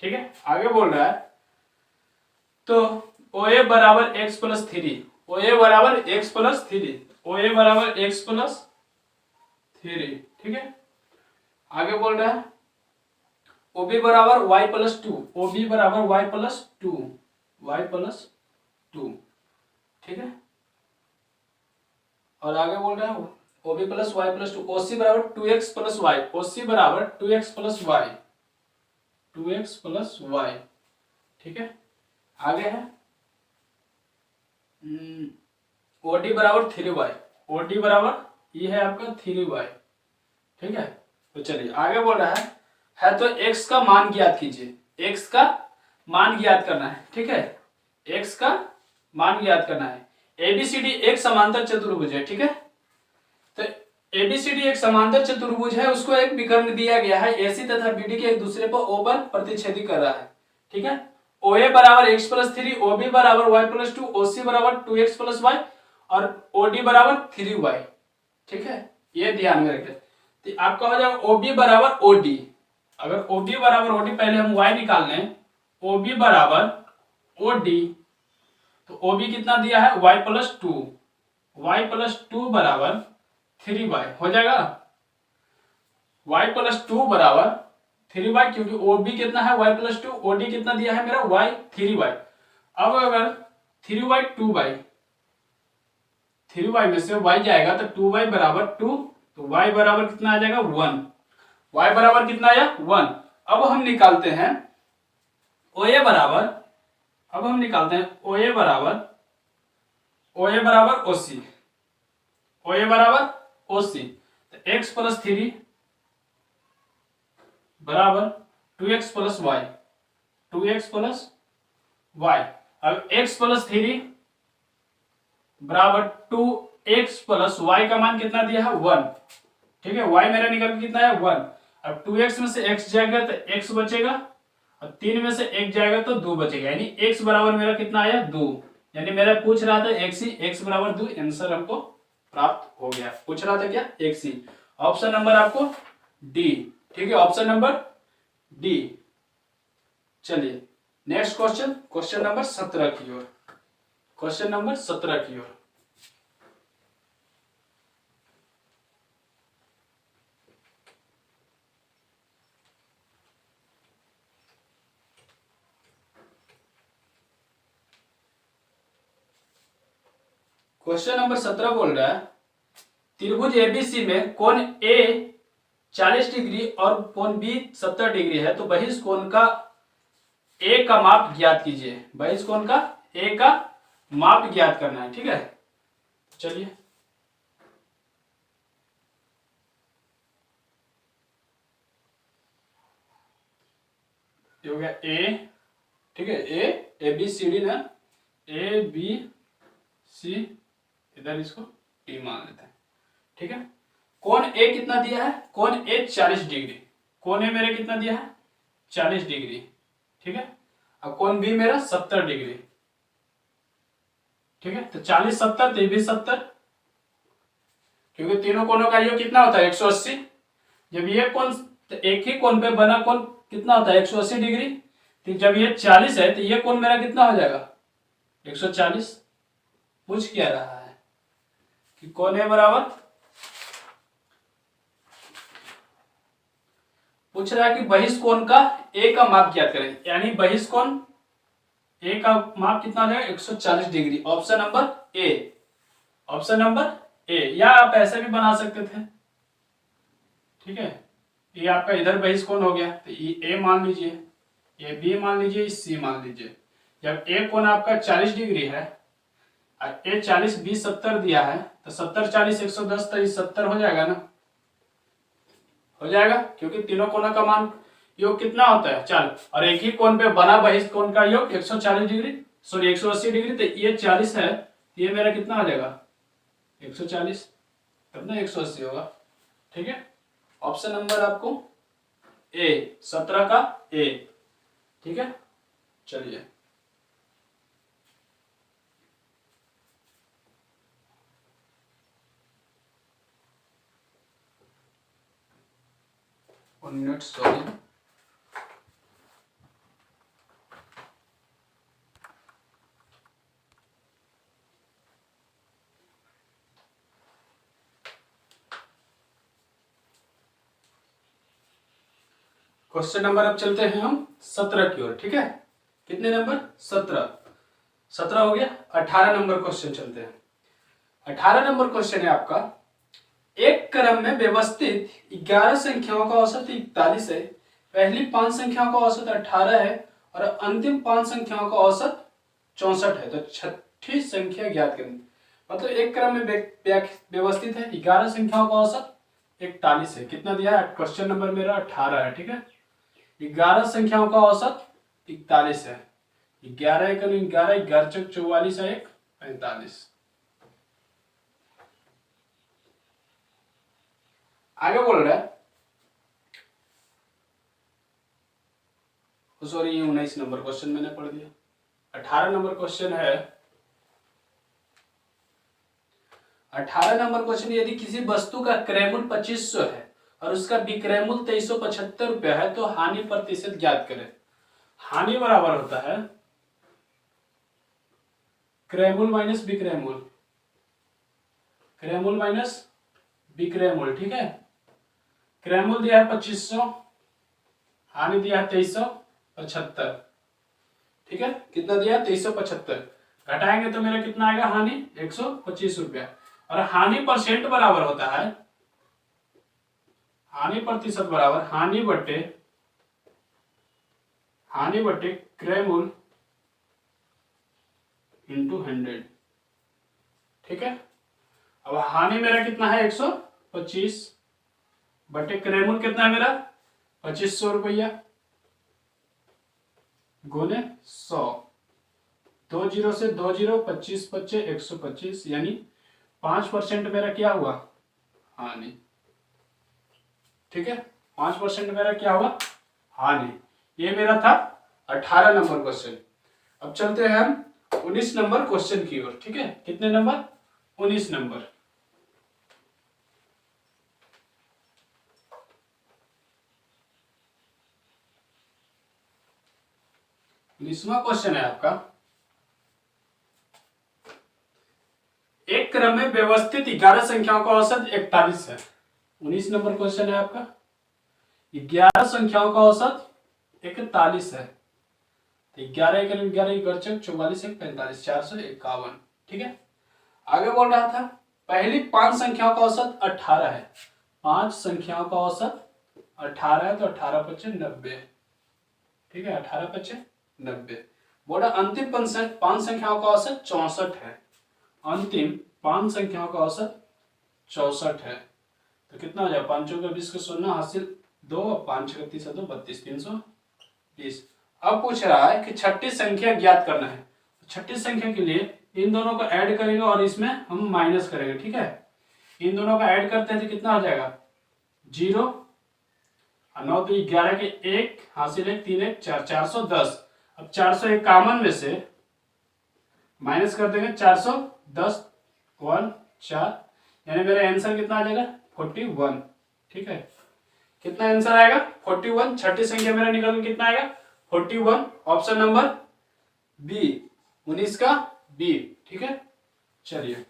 ठीक है, आगे बोल रहा है तो ओ ए बराबर x plus three, O A बराबर x plus three, O A बराबर एक्स प्लस थ्री। ठीक है, आगे बोल रहा है ओ बी बराबर y plus two, O B बराबर y plus two, y plus two. ठीक है, और आगे बोल रहा है O B plus Y plus two, O C बराबर two x plus y, O C बराबर two x plus y, two x plus y. ठीक है, आगे है ओ डी बराबर थ्री वाई, ओ डी बराबर ये है आपका थ्री वाई। ठीक है, तो चलिए आगे बोल रहा है तो x का मान ज्ञात कीजिए, x का मान ज्ञात करना है। ठीक है, x का मान ज्ञात करना है। एबीसीडी एक समांतर चतुर्भुज है। ठीक है, तो एबीसीडी एक समांतर चतुर्भुज है, उसको एक विकर्ण दिया गया है, एसी तथा बीडी के एक दूसरे पर ओ पर प्रतिच्छेदी कर रहा है। ठीक है, ओ ए बराबर x plus three, O B बराबर y plus two, O C बराबर टू एक्स प्लस वाई और ओ डी बराबर थ्री वाई। ठीक है, ये ध्यान में रखें। तो आपका हो जाएगा ओ बी बराबर ओ डी। अगर ओ बी बराबर ओ डी, पहले हम वाई निकाल लें, ओ बी बराबर ओ डी, तो ओ बी कितना दिया है y plus two, y plus two बराबर थ्री वाई हो जाएगा। वाई प्लस टू बराबर थ्री वाई, क्योंकि ओ बी कितना है y plus two, O D कितना दिया है मेरा वाई थ्री वाई। अब अगर three y two y, three y में से वाई जाएगा तो टू वाई बराबर टू, तो वाई बराबर कितना आ जाएगा वन, वाई बराबर कितना आया वन। अब हम निकालते हैं ओ ए बराबर, अब हम निकालते हैं ओ ए बराबर ओ सी, ओ ए बराबर ओ सी, तो एक्स प्लस थ्री बराबर two x plus y, two x plus y. अब एक्स प्लस थ्री बराबर टू एक्स प्लस वाई का मान कितना दिया है वन। ठीक है, वाई मेरा निकल के कितना है वन। अब टू एक्स में से एक्स जाएगा तो एक्स बचेगा, और तीन में से एक जाएगा तो दो बचेगा, यानी एक्स बराबर मेरा कितना आया दो। यानी मेरा पूछ रहा था एक्स ही, एक्स बराबर दो, आंसर हमको प्राप्त हो गया। पूछ रहा था क्या एक्स ही। ऑप्शन नंबर आपको डी। ठीक है, ऑप्शन नंबर डी। चलिए नेक्स्ट क्वेश्चन, क्वेश्चन नंबर 17 की ओर, क्वेश्चन नंबर 17 की ओर। क्वेश्चन नंबर 17 बोल रहा है त्रिभुज एबीसी में कोण ए 40 डिग्री और कोण बी 70 डिग्री है, तो बहिष कोण का ए का माप ज्ञात कीजिए। बहिष कोण का ए का माप ज्ञात करना है। ठीक है, चलिए ये हो गया ए। ठीक है, ए बी सी डी ना, ए बी सी, इधर इसको टी मान लेते हैं। ठीक है, कोण ए कितना दिया है, कोण ए 40 डिग्री, कोण ए मेरे कितना दिया है 40 डिग्री। ठीक है, अब कोण बी मेरा 70 डिग्री। ठीक है, तो 40 70 तो ये भी 70, क्योंकि तीनों कोणों का योग कितना होता है 180। जब ये कोण तो एक ही कोण पे बना कोण कितना होता है 180 डिग्री, तो जब ये 40 है तो ये कोण मेरा कितना हो जाएगा 140। पूछ क्या रहा है कि कोण ए बराबर, पूछ रहा है कि बहिष कोण का ए का माप ज्ञात करें, यानी बहिष कोण ए का माप कितना आ जाएगा 140 degree. Option number A, option number A. या आप ऐसे भी बना सकते थे, ठीक है, ये आपका इधर बहिष कोण हो गया, तो ये ए मान लीजिए, ये बी मान लीजिए, सी मान लीजिए। जब ए कोण आपका 40 डिग्री है और ए 40 बी 70 दिया है, तो 70 40 110, तो ये 70 हो जाएगा ना, हो जाएगा, क्योंकि तीनों कोणों का मान योग कितना होता है 40, और एक ही कोण पे बना बहिष्ठ कोण का योग 140 डिग्री, सॉरी 180 डिग्री, तो ये 40 है, तो ये मेरा कितना आ जाएगा 140, तब ना 180 होगा, ठीक है। ऑप्शन नंबर आपको ए, 17 का ए, ठीक है। चलिए one minute, sorry. Question number अब चलते हैं हम 17 की ओर, ठीक है। कितने नंबर 17, 17 हो गया। 18 नंबर क्वेश्चन चलते हैं। 18 नंबर क्वेश्चन है आपका, एक क्रम में व्यवस्थित 11 संख्याओं का औसत 41 है, पहली 5 संख्याओं का औसत 18 है और अंतिम 5 संख्याओं का औसत 64 है, तो छठी संख्या ज्ञात करनी। मतलब एक क्रम में व्यवस्थित है, 11 संख्याओं का औसत 41 है, कितना दिया है, क्वेश्चन नंबर मेरा 18 है, ठीक है। 11 संख्याओं का औसत 41 है, 11 एक 11, 11 चौक 44 है, 1 45। आगे बोल रहा है, सॉरी ये 19 नंबर क्वेश्चन मैंने पढ़ दिया। 18 नंबर क्वेश्चन है, 18 नंबर क्वेश्चन, यदि किसी वस्तु का क्रय मूल्य 2500 है और उसका विक्रय मूल्य 2375 रुपया है, तो हानि प्रतिशत ज्ञात करें। हानि बराबर होता है क्रय मूल्य माइनस विक्रय मूल्य, क्रय मूल्य माइनस विक्रय मूल्य, ठीक है। क्रय मूल्य दिया है 2500, हानि दिया है 2375, ठीक है। कितना दिया है 2375, घटाएंगे तो मेरा कितना आएगा हानि 125 रुपया, और हानि परसेंट बराबर होता है, हानि प्रतिशत बराबर हानि बटे क्रय मूल्य इंटू 100, ठीक है। अब हानि मेरा कितना है 125 बटे क्रय मूल्य कितना है मेरा 2500 रुपया गुने 100, 2 जीरो से 2 जीरो, 25 25 125, यानी 5% मेरा क्या हुआ हानि, ठीक है। 5% मेरा क्या हुआ हानि। ये मेरा था 18 नंबर क्वेश्चन। अब चलते हैं हम 19 नंबर क्वेश्चन की ओर, ठीक है। कितने नंबर 19 नंबर। 19वां क्वेश्चन है आपका, एक क्रम में व्यवस्थित 11 संख्याओं का औसत 41 है। 19 नंबर क्वेश्चन है आपका, 11 संख्याओं का औसत 41 है, 11 एक 11 11 44 एक 45, 451, ठीक है। आगे बोल रहा था पहली 5 संख्याओं का औसत 18 है, 5 संख्याओं का औसत 18 है, तो 18 पच्चे 90, ठीक है, 18 पच्चे 90। बोला अंतिम 5 संख्याओं का औसत 64 है, अंतिम 5 संख्याओं का औसत 64 है, तो कितना हो जाए 5 चौका 20 का 16 हासिल 2, 5 31 2 32, 320। अब पूछ रहा है कि छठी संख्या ज्ञात करना है, तो छठी संख्या के लिए इन दोनों को ऐड करेंगे और इसमें हम माइनस करेंगे, ठीक है। इन दोनों का ऐड करते हैं तो कितना हो जाएगा 0 और 9 तो 11 के 1 हासिल 1 3 1 4, 410। अब 401 कॉमन में से माइनस कर देंगे 410 1 4, यानी मेरा आंसर कितना आ जाएगा 41, ठीक है। कितना आंसर आएगा 41, छठी संख्या मेरा निकल के कितना आएगा 41, ऑप्शन नंबर बी, 19 का बी, ठीक है। चलिए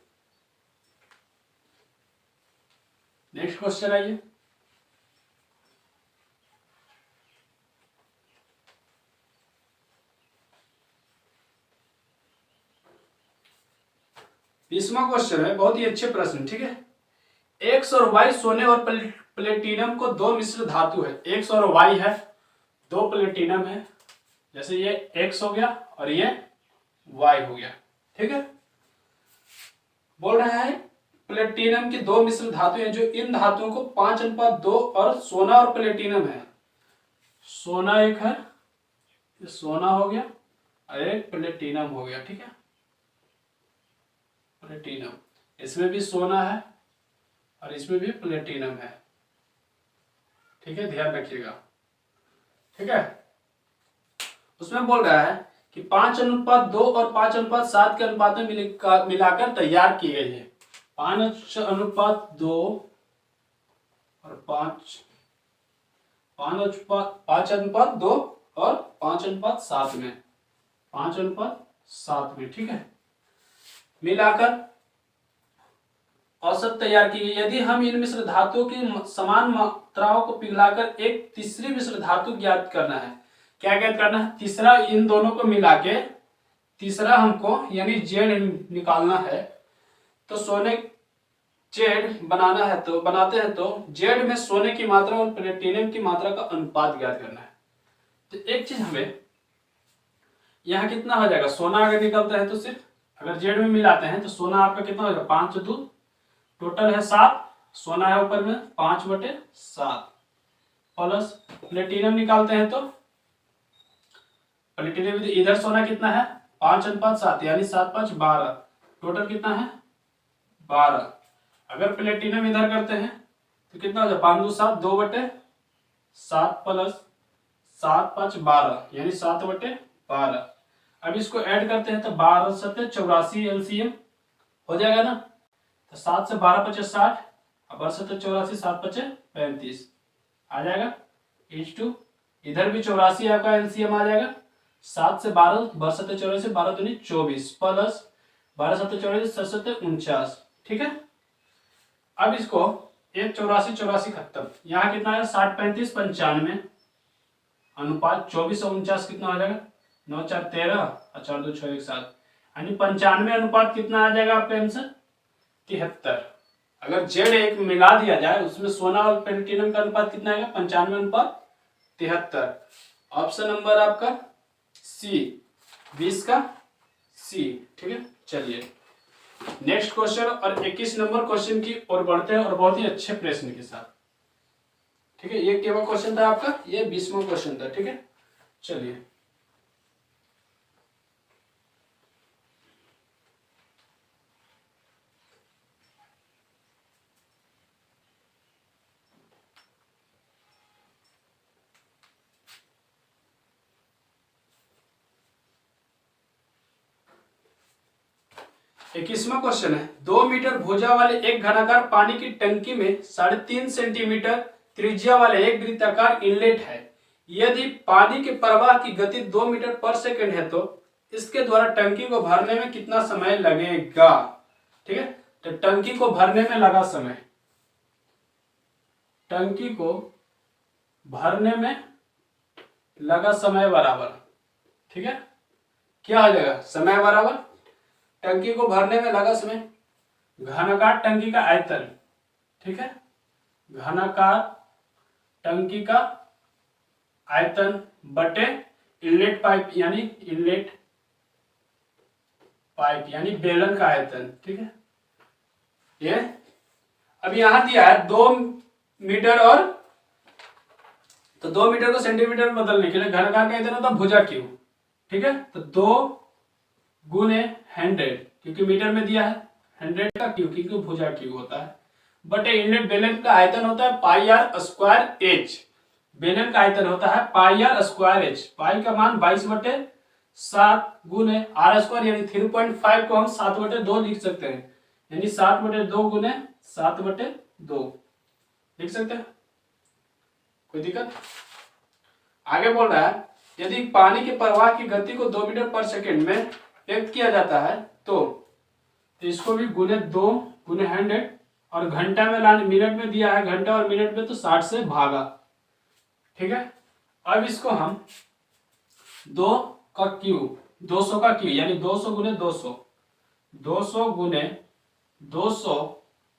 नेक्स्ट क्वेश्चन आइए। 20वां क्वेश्चन है, बहुत ही अच्छे प्रश्न, ठीक है। एक्स और वाई सोने और प्लेटिनम को दो मिश्र धातु है। एक्स और वाई है, दो प्लेटिनम है, जैसे ये एक्स हो गया और ये वाई हो गया, ठीक है। बोल रहा है प्लेटिनम की दो मिश्र धातु हैं, जो इन धातुओं को 5:2 और सोना और प्लेटिनम है। सोना एक है, ये सोना हो गया और एक प्लेटिनम हो गया, ठीक है। प्लेटिनम, इसमें भी सोना है और इसमें भी प्लेटिनम है, ठीक है, ध्यान रखिएगा, ठीक है। उसमें बोल रहा है कि 5:2 और 5:7 के अनुपात में मिलाकर तैयार की गई है। 5:2 और 5:2 और 5:7 में, 5:7 में, ठीक है, मिलाकर औसत तैयार की गई। यदि हम इन मिश्र धातुओं की समान मात्राओं को पिघलाकर एक तीसरी मिश्र धातु ज्ञात करना है। क्या ज्ञात करना है? तीसरा, इन दोनों को मिला के तीसरा हमको यानी जेड निकालना है। तो सोने जेड बनाना है, तो बनाते हैं, तो जेड में सोने की मात्रा और प्लेटिनम की मात्रा का अनुपात ज्ञात करना है। तो एक चीज हमें यहाँ कितना हो जाएगा, सोना अगर निकलता है तो सिर्फ अगर जेड में मिलाते हैं तो सोना आपका कितना हो जाएगा, 5:2, टोटल है 7, सोना है ऊपर में 5/7, प्लस प्लेटिनम निकालते हैं तो प्लेटिनम इधर सोना कितना है 5:7 यानी 7×5 = 12, टोटल कितना है 12। अगर प्लेटिनम इधर करते हैं तो कितना हो जाए 5×2 = 2/7 प्लस 7×5 = 12 यानी 7/12। अब इसको ऐड करते हैं तो 12×7 = 84 एलसीएम हो जाएगा ना। तो 7 से 12 × 5 = 60 और 12×7 = 84, 7×5 = 35 आ जाएगा। H2 इधर भी 84 आपका एलसीएम आ जाएगा। 7 से 12 12×7 = 84, 12 दूनी 24 प्लस 12×7 = 24, 7×7 = 49, ठीक है। अब इसको 84 खत्म, यहाँ कितना है 60 35 95 अनुपात 24 और 49 कितना हो जाएगा 9 4 13 और 4 2 6 1 7 यानी 95 अनुपात कितना आ जाएगा आपका आंसर 73। अगर जेड एक मिला दिया जाए उसमें सोना और प्लेटिनम का अनुपात कितना आएगा 95:73। ऑप्शन नंबर आपका सी, 20 का सी, ठीक है। चलिए नेक्स्ट क्वेश्चन और 21 नंबर क्वेश्चन की ओर बढ़ते हैं और बहुत ही अच्छे प्रश्न के साथ, ठीक है। ये केवल क्वेश्चन था आपका, ये 20वां क्वेश्चन था, ठीक है। चलिए 21वां क्वेश्चन है, 2 मीटर भुजा वाले एक घनाकार पानी की टंकी में 3.5 सेंटीमीटर त्रिज्या वाले एक वृत्ताकार इनलेट है। यदि पानी के प्रवाह की गति 2 मीटर पर सेकंड है तो इसके द्वारा टंकी को भरने में कितना समय लगेगा, ठीक है। तो टंकी को भरने में लगा समय, टंकी को भरने में लगा समय बराबर, ठीक है, क्या हो जाएगा समय बराबर टंकी को भरने में लगा समय घनाकार टंकी का आयतन, ठीक है, घनाकार टंकी का आयतन बटे इनलेट पाइप यानी बेलन का आयतन, ठीक है। ये अब यहां दिया है 2 मीटर और, तो 2 मीटर को सेंटीमीटर में बदलने के लिए घनाकार का आयतन होता है भुजा क्यू, ठीक है। तो 2 गुने 100 क्योंकि मीटर में दिया है 100 का क्यू क्योंकि भुजा क्यू होता है, बटे इनलेट बेलन का आयतन होता है πr²h, बेलन का आयतन होता है πr²h, पाई का मान 22/7 गुने r² यानी 3.5 को हम 7/2 लिख सकते हैं, यानी 7/2 गुने 7/2 लिख सकते हैं, कोई दिक्कत। आगे बोल रहा है यदि पानी के प्रवाह की गति को 2 मीटर पर सेकंड में व्यक्त किया जाता है तो इसको भी गुने 2 गुने 100 और घंटा में लाने, मिनट में दिया है घंटा और मिनट में तो 60 से भागा, ठीक है। अब इसको हम 2 का क्यू 200 का क्यू यानी 200 गुने 200 200 गुने 200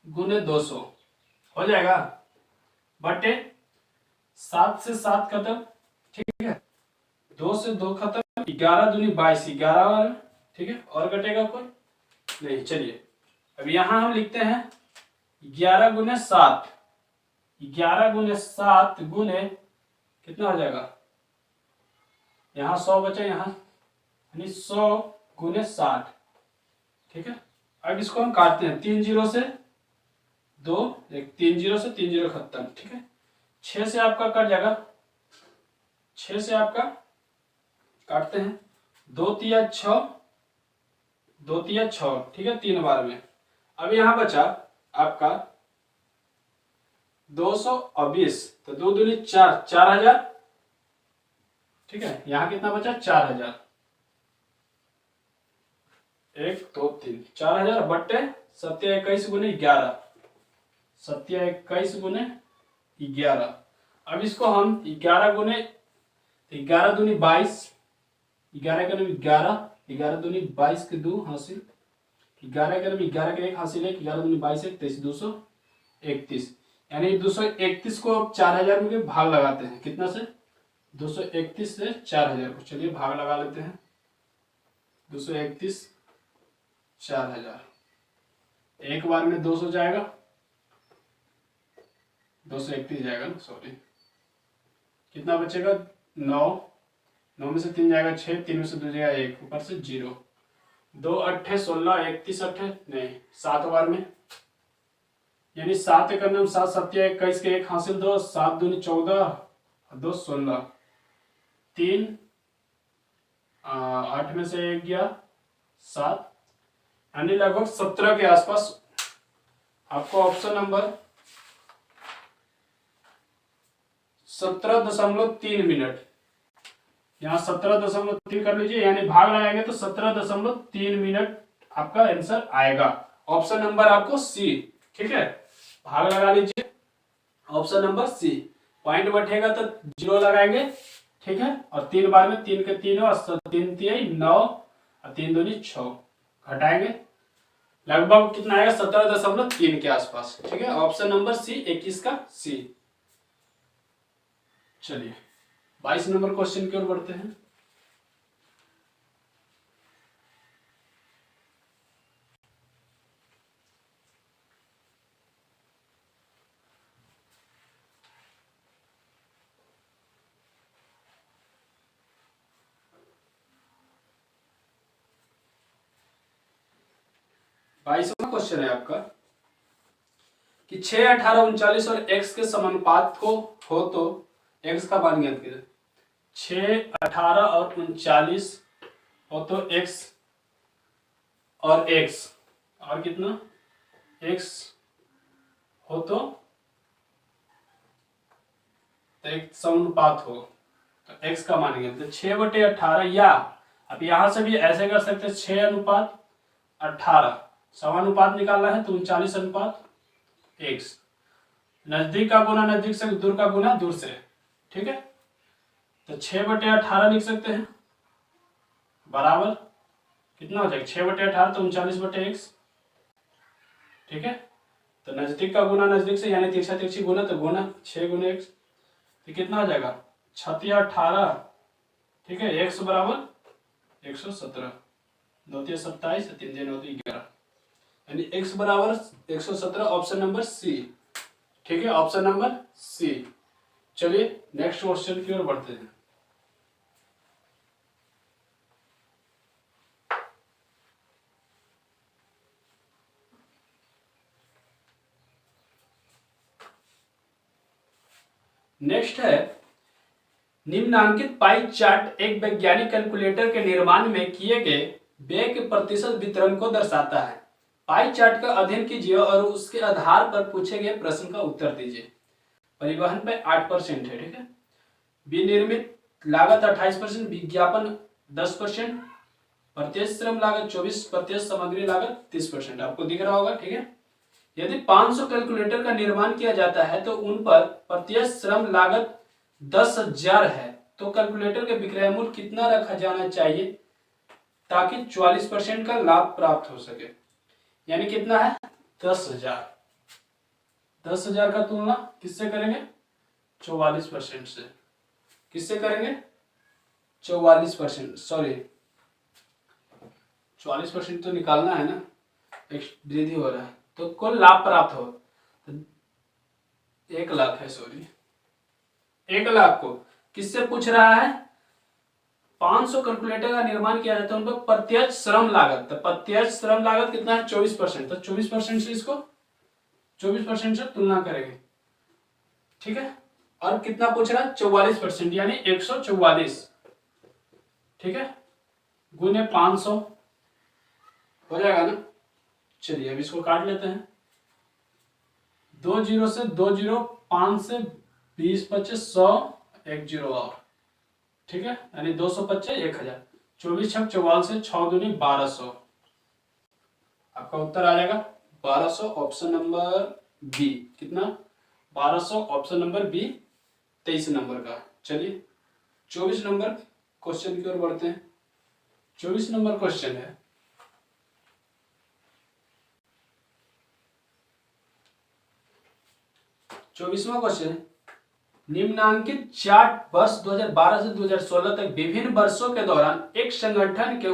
गुने 200 हो जाएगा, बटे 7 से 7 खत्म, ठीक है, 2 से 2 खत्म, 11 दूनी 22, 11, ठीक है, और कटेगा कोई नहीं। चलिए अब यहां हम लिखते हैं 11 गुने 7, 11 गुने 7 गुने कितना हो जाएगा, यहाँ 100 बचा, यहाँ यानी 100 गुने 60, ठीक है। अब इसको हम काटते हैं, 3 जीरो से 2, 3 जीरो से 3 जीरो खत्म, ठीक है। 6 से आपका कट जाएगा, 6 से आपका काटते हैं, 2 तिया 6, 2 तिया 6, ठीक है, 3 बार में। अब यहाँ बचा आपका 220, तो 2 दूनी 4, 4000, ठीक है। यहाँ कितना बचा, 4000, 1 2 3, 4000 बट्टे 7 21 गुने 11, 7 21 गुने 11। अब इसको हम 11 गुने 11 दूनी 22, 11 का 11, 11 दूनी 22 के 2 हासिल, 11 का 11 के 1 हासिल है, 11 दूनी 22 है, 23 231, यानी 231 को अब 4000 में भाग लगाते हैं, कितना से, 231 से 4000 को, चलिए भाग लगा लेते हैं, 231 4000, एक बार में 200 जाएगा, 231 जाएगा ना, सॉरी, कितना बचेगा, 9, 9 में से 3 जाएगा 6, 3 में से 2 जाएगा 1, ऊपर से 0, 2 8 16, 31 8 नहीं, 7 बार में, यानी 7 करने में 7 7 21 के 1 हासिल 2, 7 दूनी 14, 2 16, 3 8 में से 1 गया 7, यानी लगभग 17 के आसपास आपको ऑप्शन नंबर 17.3 मिनट, यहाँ 17.3 कर लीजिए, यानी भाग लगाएंगे तो 17.3 मिनट आपका आंसर आएगा, ऑप्शन नंबर आपको सी, ठीक है, भाग लगा लीजिए, ऑप्शन नंबर सी। पॉइंट बैठेगा तो 0 लगाएंगे, ठीक है, और 3 बार में 3 के 3 और 3 3 9 और 3 दूनी 6, घटाएंगे, लगभग कितना आएगा, 17.3 के आसपास, ठीक है, ऑप्शन नंबर सी, 21 का सी। चलिए 22 नंबर क्वेश्चन की ओर बढ़ते हैं। बाईसवां क्वेश्चन है आपका कि 6 18 39 और x के समानुपात को हो तो x का मान ज्ञात कीजिए। 6 18 और 39 हो तो x और x और कितना x हो तो एक समानुपात हो तो x का मान ज्ञात, तो 6/18, या अब यहां से भी ऐसे कर सकते हैं, 6 अनुपात 18 समानुपात निकालना है तो 39 अनुपात x, नजदीक का गुना नजदीक से, दूर का गुना दूर से, ठीक है, तो 6/18 लिख सकते हैं, बराबर कितना हो जाएगा, 6/18 तो 39/x, ठीक है, तो नजदीक का गुना नजदीक से, यानी तिरछा तिरछी गुना तो गुना 6 गुने x, तो कितना हो जाएगा 6 18, ठीक है, x बराबर 117, 2 27, 3 9 11, यानी x बराबर 117, ऑप्शन नंबर सी, ठीक है, ऑप्शन नंबर सी। चलिए नेक्स्ट क्वेश्चन की ओर बढ़ते हैं। नेक्स्ट है, निम्नांकित पाई चार्ट एक वैज्ञानिक कैलकुलेटर के निर्माण में किए गए व्यय के प्रतिशत वितरण को दर्शाता है। पाई चार्ट का अध्ययन कीजिए और उसके आधार पर पूछे गए प्रश्न का उत्तर दीजिए। परिवहन पे 8% है, ठीक है, विनिर्मित लागत 28%, विज्ञापन 10%, प्रत्यक्ष श्रम लागत 24%, प्रत्यक्ष सामग्री लागत 30%, आपको दिख रहा होगा, ठीक है। यदि 500 कैलकुलेटर का निर्माण किया जाता है तो उन पर प्रत्यक्ष श्रम लागत 10,000 है, तो कैलकुलेटर के विक्रय मूल्य कितना रखा जाना चाहिए ताकि 44% का लाभ प्राप्त हो सके। यानी कितना है 10,000। 10,000 का तुलना किससे करेंगे 44% से। किससे करेंगे 44%, सॉरी 44% तो निकालना है ना, एक वृद्धि हो रहा है तो कुल लाभ प्राप्त हो तो 1,00,000 है, सॉरी 1,00,000 को किससे पूछ रहा है 500 कैलकुलेटर का निर्माण किया जाता है, उन पर प्रत्यक्ष श्रम लागत, तो प्रत्यक्ष श्रम लागत कितना है 24%, तो 24% से इसको 24% से तुलना करेंगे, ठीक है। और कितना पूछ रहा है 44%, यानी 144, ठीक है, गुने 500 हो जाएगा ना। चलिए अब इसको काट लेते हैं, 2 जीरो से 2 जीरो, 5 से 20 25 100, 1 जीरो और, ठीक है, यानी 225 1000, 24 छक 44 से 6 दूनी 1200, आपका उत्तर आ जाएगा 1200, ऑप्शन नंबर बी। कितना 1200, ऑप्शन नंबर बी 23 नंबर का। चलिए 24 नंबर क्वेश्चन की ओर बढ़ते हैं। 24 नंबर क्वेश्चन है, चौबीसवां क्वेश्चन, निम्नांकित चार्ट वर्ष 2012 से 2016 तक विभिन्न वर्षों के दौरान एक संगठन के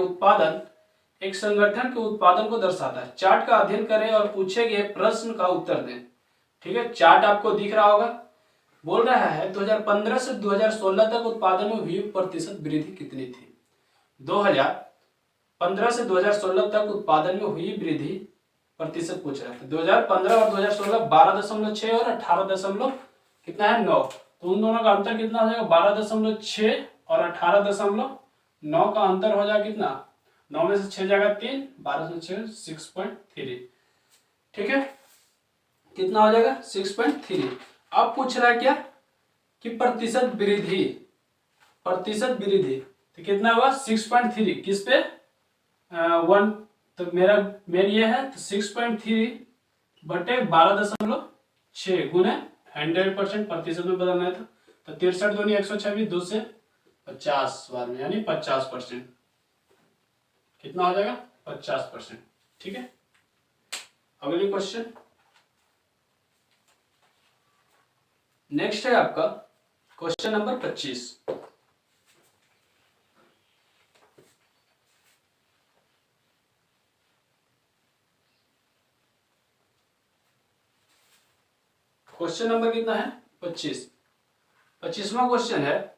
उत्पादन को दर्शाता है। चार्ट का अध्ययन करें और पूछे गए प्रश्न का उत्तर दें, ठीक है। चार्ट आपको दिख रहा होगा, बोल रहा है 2015 से 2016 तक उत्पादन में हुई प्रतिशत वृद्धि कितनी थी। 2015 से 2016 तक उत्पादन में हुई वृद्धि प्रतिशत पूछ रहा है। 2015 और 2016 12.6 और 18 कितना है 9, तो उन दोनों का अंतर कितना हो जाएगा 12.6 और 18.9 का अंतर हो जाएगा कितना, 9 में से 6 जाएगा 3, 12 से 6 6.3, ठीक है, कितना हो जाएगा 6.3। अब पूछ रहा है क्या कि प्रतिशत वृद्धि तो कितना हुआ 6.3, किस पे 1, तो मेरा मेन ये है तो 6.3 बटे 12.6 गुने 100% प्रतिशत में बदलना है, तो 63 दूनी 126, 2 से 50 बार में, यानी 50%, कितना हो जाएगा 50%, ठीक है। अगली क्वेश्चन नेक्स्ट है आपका क्वेश्चन नंबर 25। क्वेश्चन नंबर कितना है 25। 25वां क्वेश्चन है,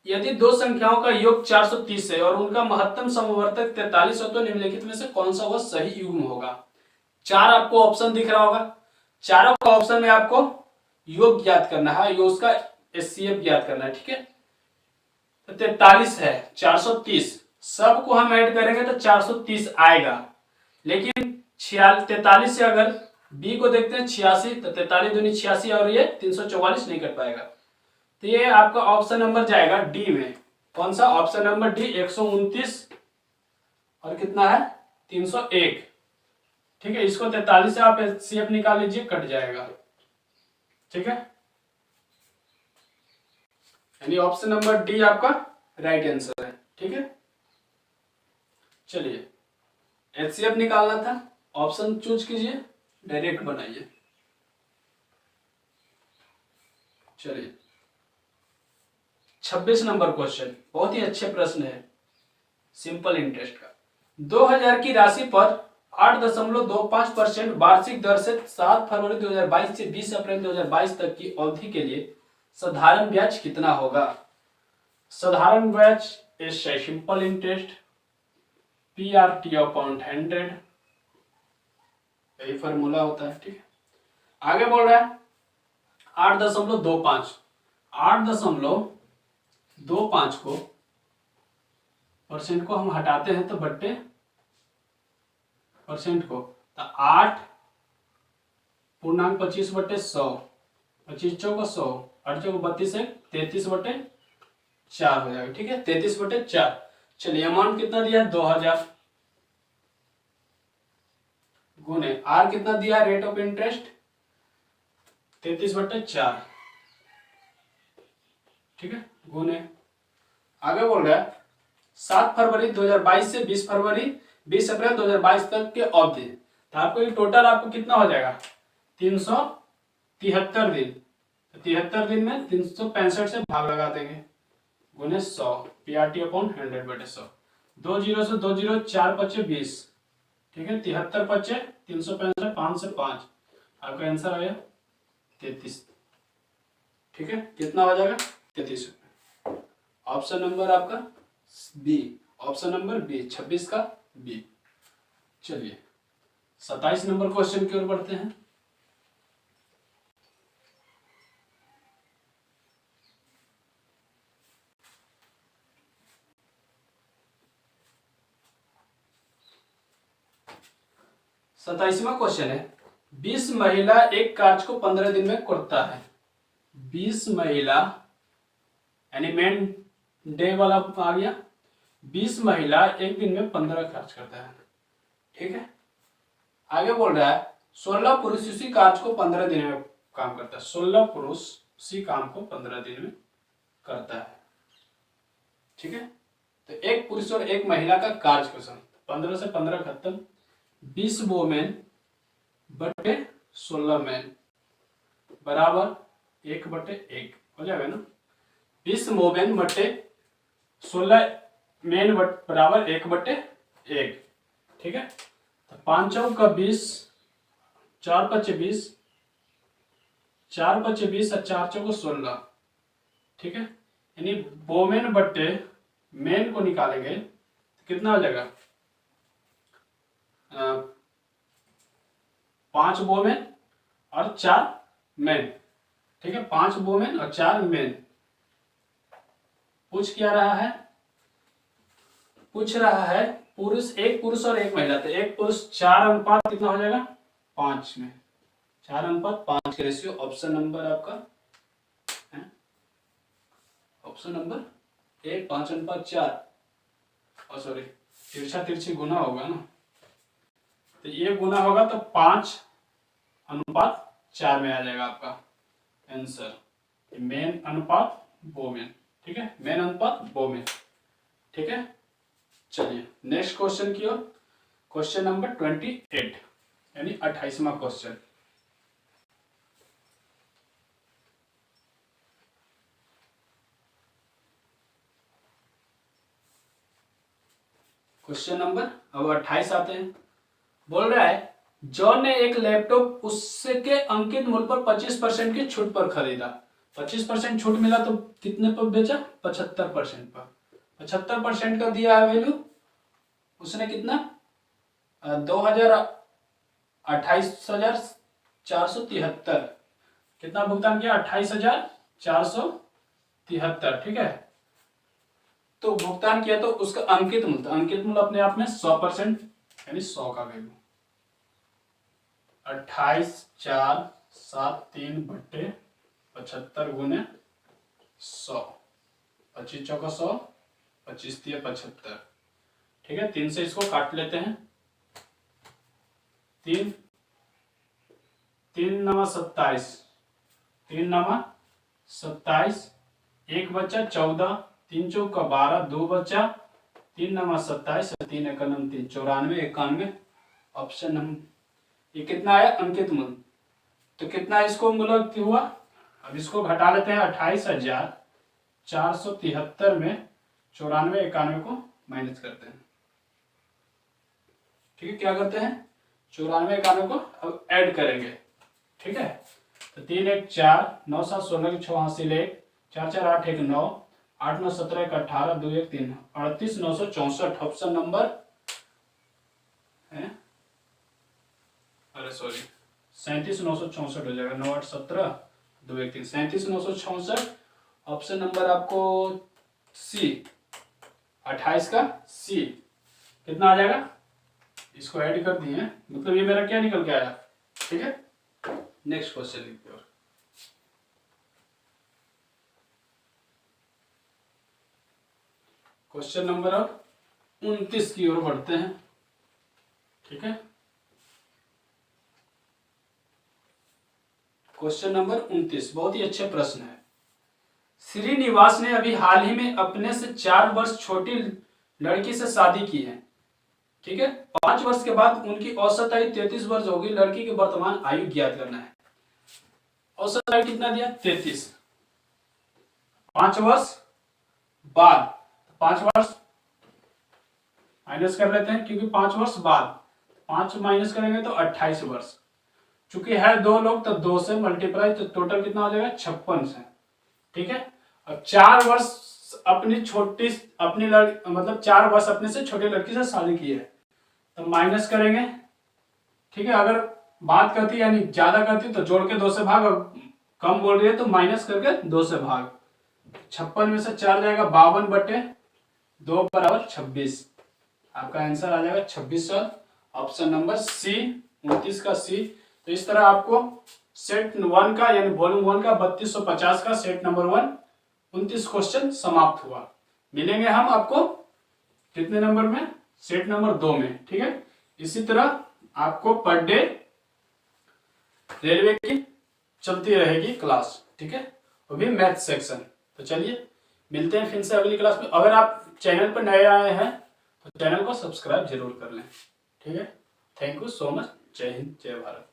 यदि दो संख्याओं का योग 430 है और उनका महत्तम समवर्तक 43 हो तो निम्नलिखित में से कौन सा वह सही युग्म होगा। 4 आपको ऑप्शन दिख रहा होगा, चारों का ऑप्शन में आपको योग ज्ञात करना है, योग का एचसीएफ ज्ञात करना है, ठीक है। तो 43 है 430, सबको हम ऐड करेंगे तो 430 आएगा, लेकिन 43 से अगर बी को देखते हैं 86, तो 43 दूनी 86 और ये 344 नहीं कर पाएगा, तो ये आपका ऑप्शन नंबर जाएगा डी में। कौन सा ऑप्शन नंबर डी 129 और कितना है 301, ठीक है। इसको 43 से आप एचसीएफ निकाल लीजिए, कट जाएगा, ठीक है, यानी ऑप्शन नंबर डी आपका राइट आंसर है, ठीक है। चलिए एचसीएफ निकालना था, ऑप्शन चूज कीजिए, डायरेक्ट बनाइए। चलिए 26 नंबर क्वेश्चन बहुत ही अच्छे प्रश्न है, सिंपल इंटरेस्ट का। 2000 की राशि पर 8.25% वार्षिक दर से 7 फरवरी 2022 से 20 अप्रैल 2022 तक की अवधि के लिए साधारण ब्याज कितना होगा। साधारण ब्याज is simple interest PRT upon 100, यही फॉर्मूला होता है, ठीक है। आगे बोल रहा है 8.25 को परसेंट को हम हटाते हैं तो बट्टे परसेंट को, तो 8.25 बट्टे 100, 25 चौको 100, 8 चौको 32 है 33 बट्टे 4 हो जाएगा, ठीक है, 33 बट्टे 4। चलिए अमाउंट कितना दिया 2000 गुने आर कितना दिया रेट ऑफ इंटरेस्ट 33 बट्टे 4, ठीक है, गुने आगे बोल रहा है 7 फरवरी 2022 से 20 अप्रैल 2022 तक के अवधि, तो आपको ये टोटल आपको कितना हो जाएगा 373 दिन। तो 73 दिन में 365 से भाग लगा देंगे, गुने 100, PRT अपॉन 100/100। 2 जीरो से 2 जीरो, 4 पच्चे 20, ठीक है, 73 पच्चे 365, 5 से 5, आपका आंसर आया 33। ठीक है, कितना हो जाएगा 33 रुपये। ऑप्शन नंबर आपका बी, ऑप्शन नंबर बी 26 का बी। चलिए 27 नंबर क्वेश्चन की ओर बढ़ते हैं। सताइसवां क्वेश्चन है 20 महिला एक कार्य को 15 दिन में करता है। 20 महिला यानी मेन डे वाला आ गया। 20 महिला एक दिन में 15 कार्य करता है। ठीक है, आगे बोल रहा है 16 पुरुष उसी कार्य को 15 दिन में काम करता है। 16 पुरुष उसी काम को 15 दिन में करता है। ठीक है, तो एक पुरुष और एक महिला का कार्य क्वेश्चन, 15 से 15 खत्म, 20 वोमेन बटे 16 मैन बराबर 1/1 हो जाएगा ना। 20 वोमेन बटे 16 मैन बराबर 1/1। ठीक है, तो 5 चौक का 20, 4 पच्चे 20, 4 पच्चे 20 और 4 चौक 16। ठीक है, यानी वोमेन बटे मैन को निकालेंगे तो कितना हो जाएगा 5 वोमेन और 4 मैन। ठीक है, 5 वोमेन और 4 मैन। पूछ क्या रहा है, पूछ रहा है पुरुष, एक पुरुष और एक महिला। तो एक पुरुष 4 अनुपात कितना हो जाएगा 5 में, 4 अनुपात 5 के रेशियो। ऑप्शन नंबर आपका है ऑप्शन नंबर ए 5 अनुपात 4, और सॉरी तिरछा तिरछी गुना होगा ना, तो ये गुना होगा तो 5 अनुपात 4 में आ जाएगा आपका आंसर। मेन अनुपात वोमेन। ठीक है, मेन अनुपात वोमेन। ठीक है, चलिए नेक्स्ट क्वेश्चन की ओर। क्वेश्चन नंबर 28 यानी 28वां क्वेश्चन। क्वेश्चन नंबर अब 28 आते हैं। बोल रहा है जॉन ने एक लैपटॉप उसके अंकित मूल्य पर 25% की छूट पर खरीदा। 25% छूट मिला तो कितने पर बेचा 75% पर। 75% का दिया है वैल्यू, उसने कितना 28,473 कितना भुगतान किया 28,473। ठीक है, तो भुगतान किया तो उसका अंकित मूल्य अपने आप में 100% यानी 100 का वैल्यू 28,473/75 गुने 100, 25 चौका 100, 25 तिया 75। ठीक है, 3 से इसको काट लेते हैं। 3 9 27, 3 9 27, 1 बच्चा 14, 3 चौका 12, 2 बच्चा 3 9 27, 3 1 3 94, 91। ऑप्शन नंबर ये कितना आया अंकित मूल्य, तो कितना इसको मूल्य हुआ। अब इसको घटा लेते हैं 28,473 में 94 91 को माइनस करते हैं। ठीक है, क्या करते हैं 94 91 को अब ऐड करेंगे। ठीक है, तो 3 1 4, 9 7 16 की 6 हासिल 1, 4 4 8 1 9, 8 9 17 1 18, 2 1 3, 38,964। ऑप्शन नंबर है, अरे सॉरी 37,964 हो जाएगा। 9 8 17, 2 1 3, 37,964। ऑप्शन नंबर आपको सी 28 का सी कितना आ जाएगा, इसको ऐड कर दिए, मतलब ये मेरा क्या निकल के आया। ठीक है, नेक्स्ट क्वेश्चन लिखते हैं। क्वेश्चन नंबर अब 29 की ओर बढ़ते हैं। ठीक है, क्वेश्चन नंबर 29 बहुत ही अच्छे प्रश्न है। श्रीनिवास ने अभी हाल ही में अपने से 4 वर्ष छोटी लड़की से शादी की है। ठीक है, 5 वर्ष के बाद उनकी औसत आयु 33 वर्ष होगी। लड़की की वर्तमान आयु ज्ञात करना है। औसत आयु कितना दिया? 33। 5 वर्ष बाद, 5 वर्ष माइनस कर लेते हैं, क्योंकि 5 वर्ष बाद 5 माइनस करेंगे तो 28 वर्ष। चूंकि है 2 लोग तो 2 से मल्टीप्लाई, तो टोटल कितना हो जाएगा? 56 से। ठीक है, अब 4 वर्ष अपनी लड़की, मतलब 4 वर्ष अपने से छोटी लड़की से शादी की है, तो माइनस करेंगे। ठीक है, अगर बात करती यानी ज्यादा करती तो जोड़ के 2 से भाग, कम बोल रही है तो माइनस करके 2 से भाग। 56 में से 4 जाएगा 52/2 बराबर 26। आपका आंसर आ जाएगा 26 ऑप्शन नंबर सी, 29 का सी। तो इस तरह आपको सेट 1 का यानी वॉल्यूम 1 का 3250 का सेट नंबर 1 29 क्वेश्चन समाप्त हुआ। मिलेंगे हम आपको कितने नंबर में? सेट नंबर 2 में। ठीक है, इसी तरह आपको पर डे रेलवे की चलती रहेगी क्लास। ठीक है, वो भी मैथ सेक्शन। तो चलिए मिलते हैं फिर से अगली क्लास में। अगर आप चैनल पर नए आए हैं तो चैनल को सब्सक्राइब जरूर कर लें। ठीक है, थैंक यू सो मच। जय हिंद, जय भारत।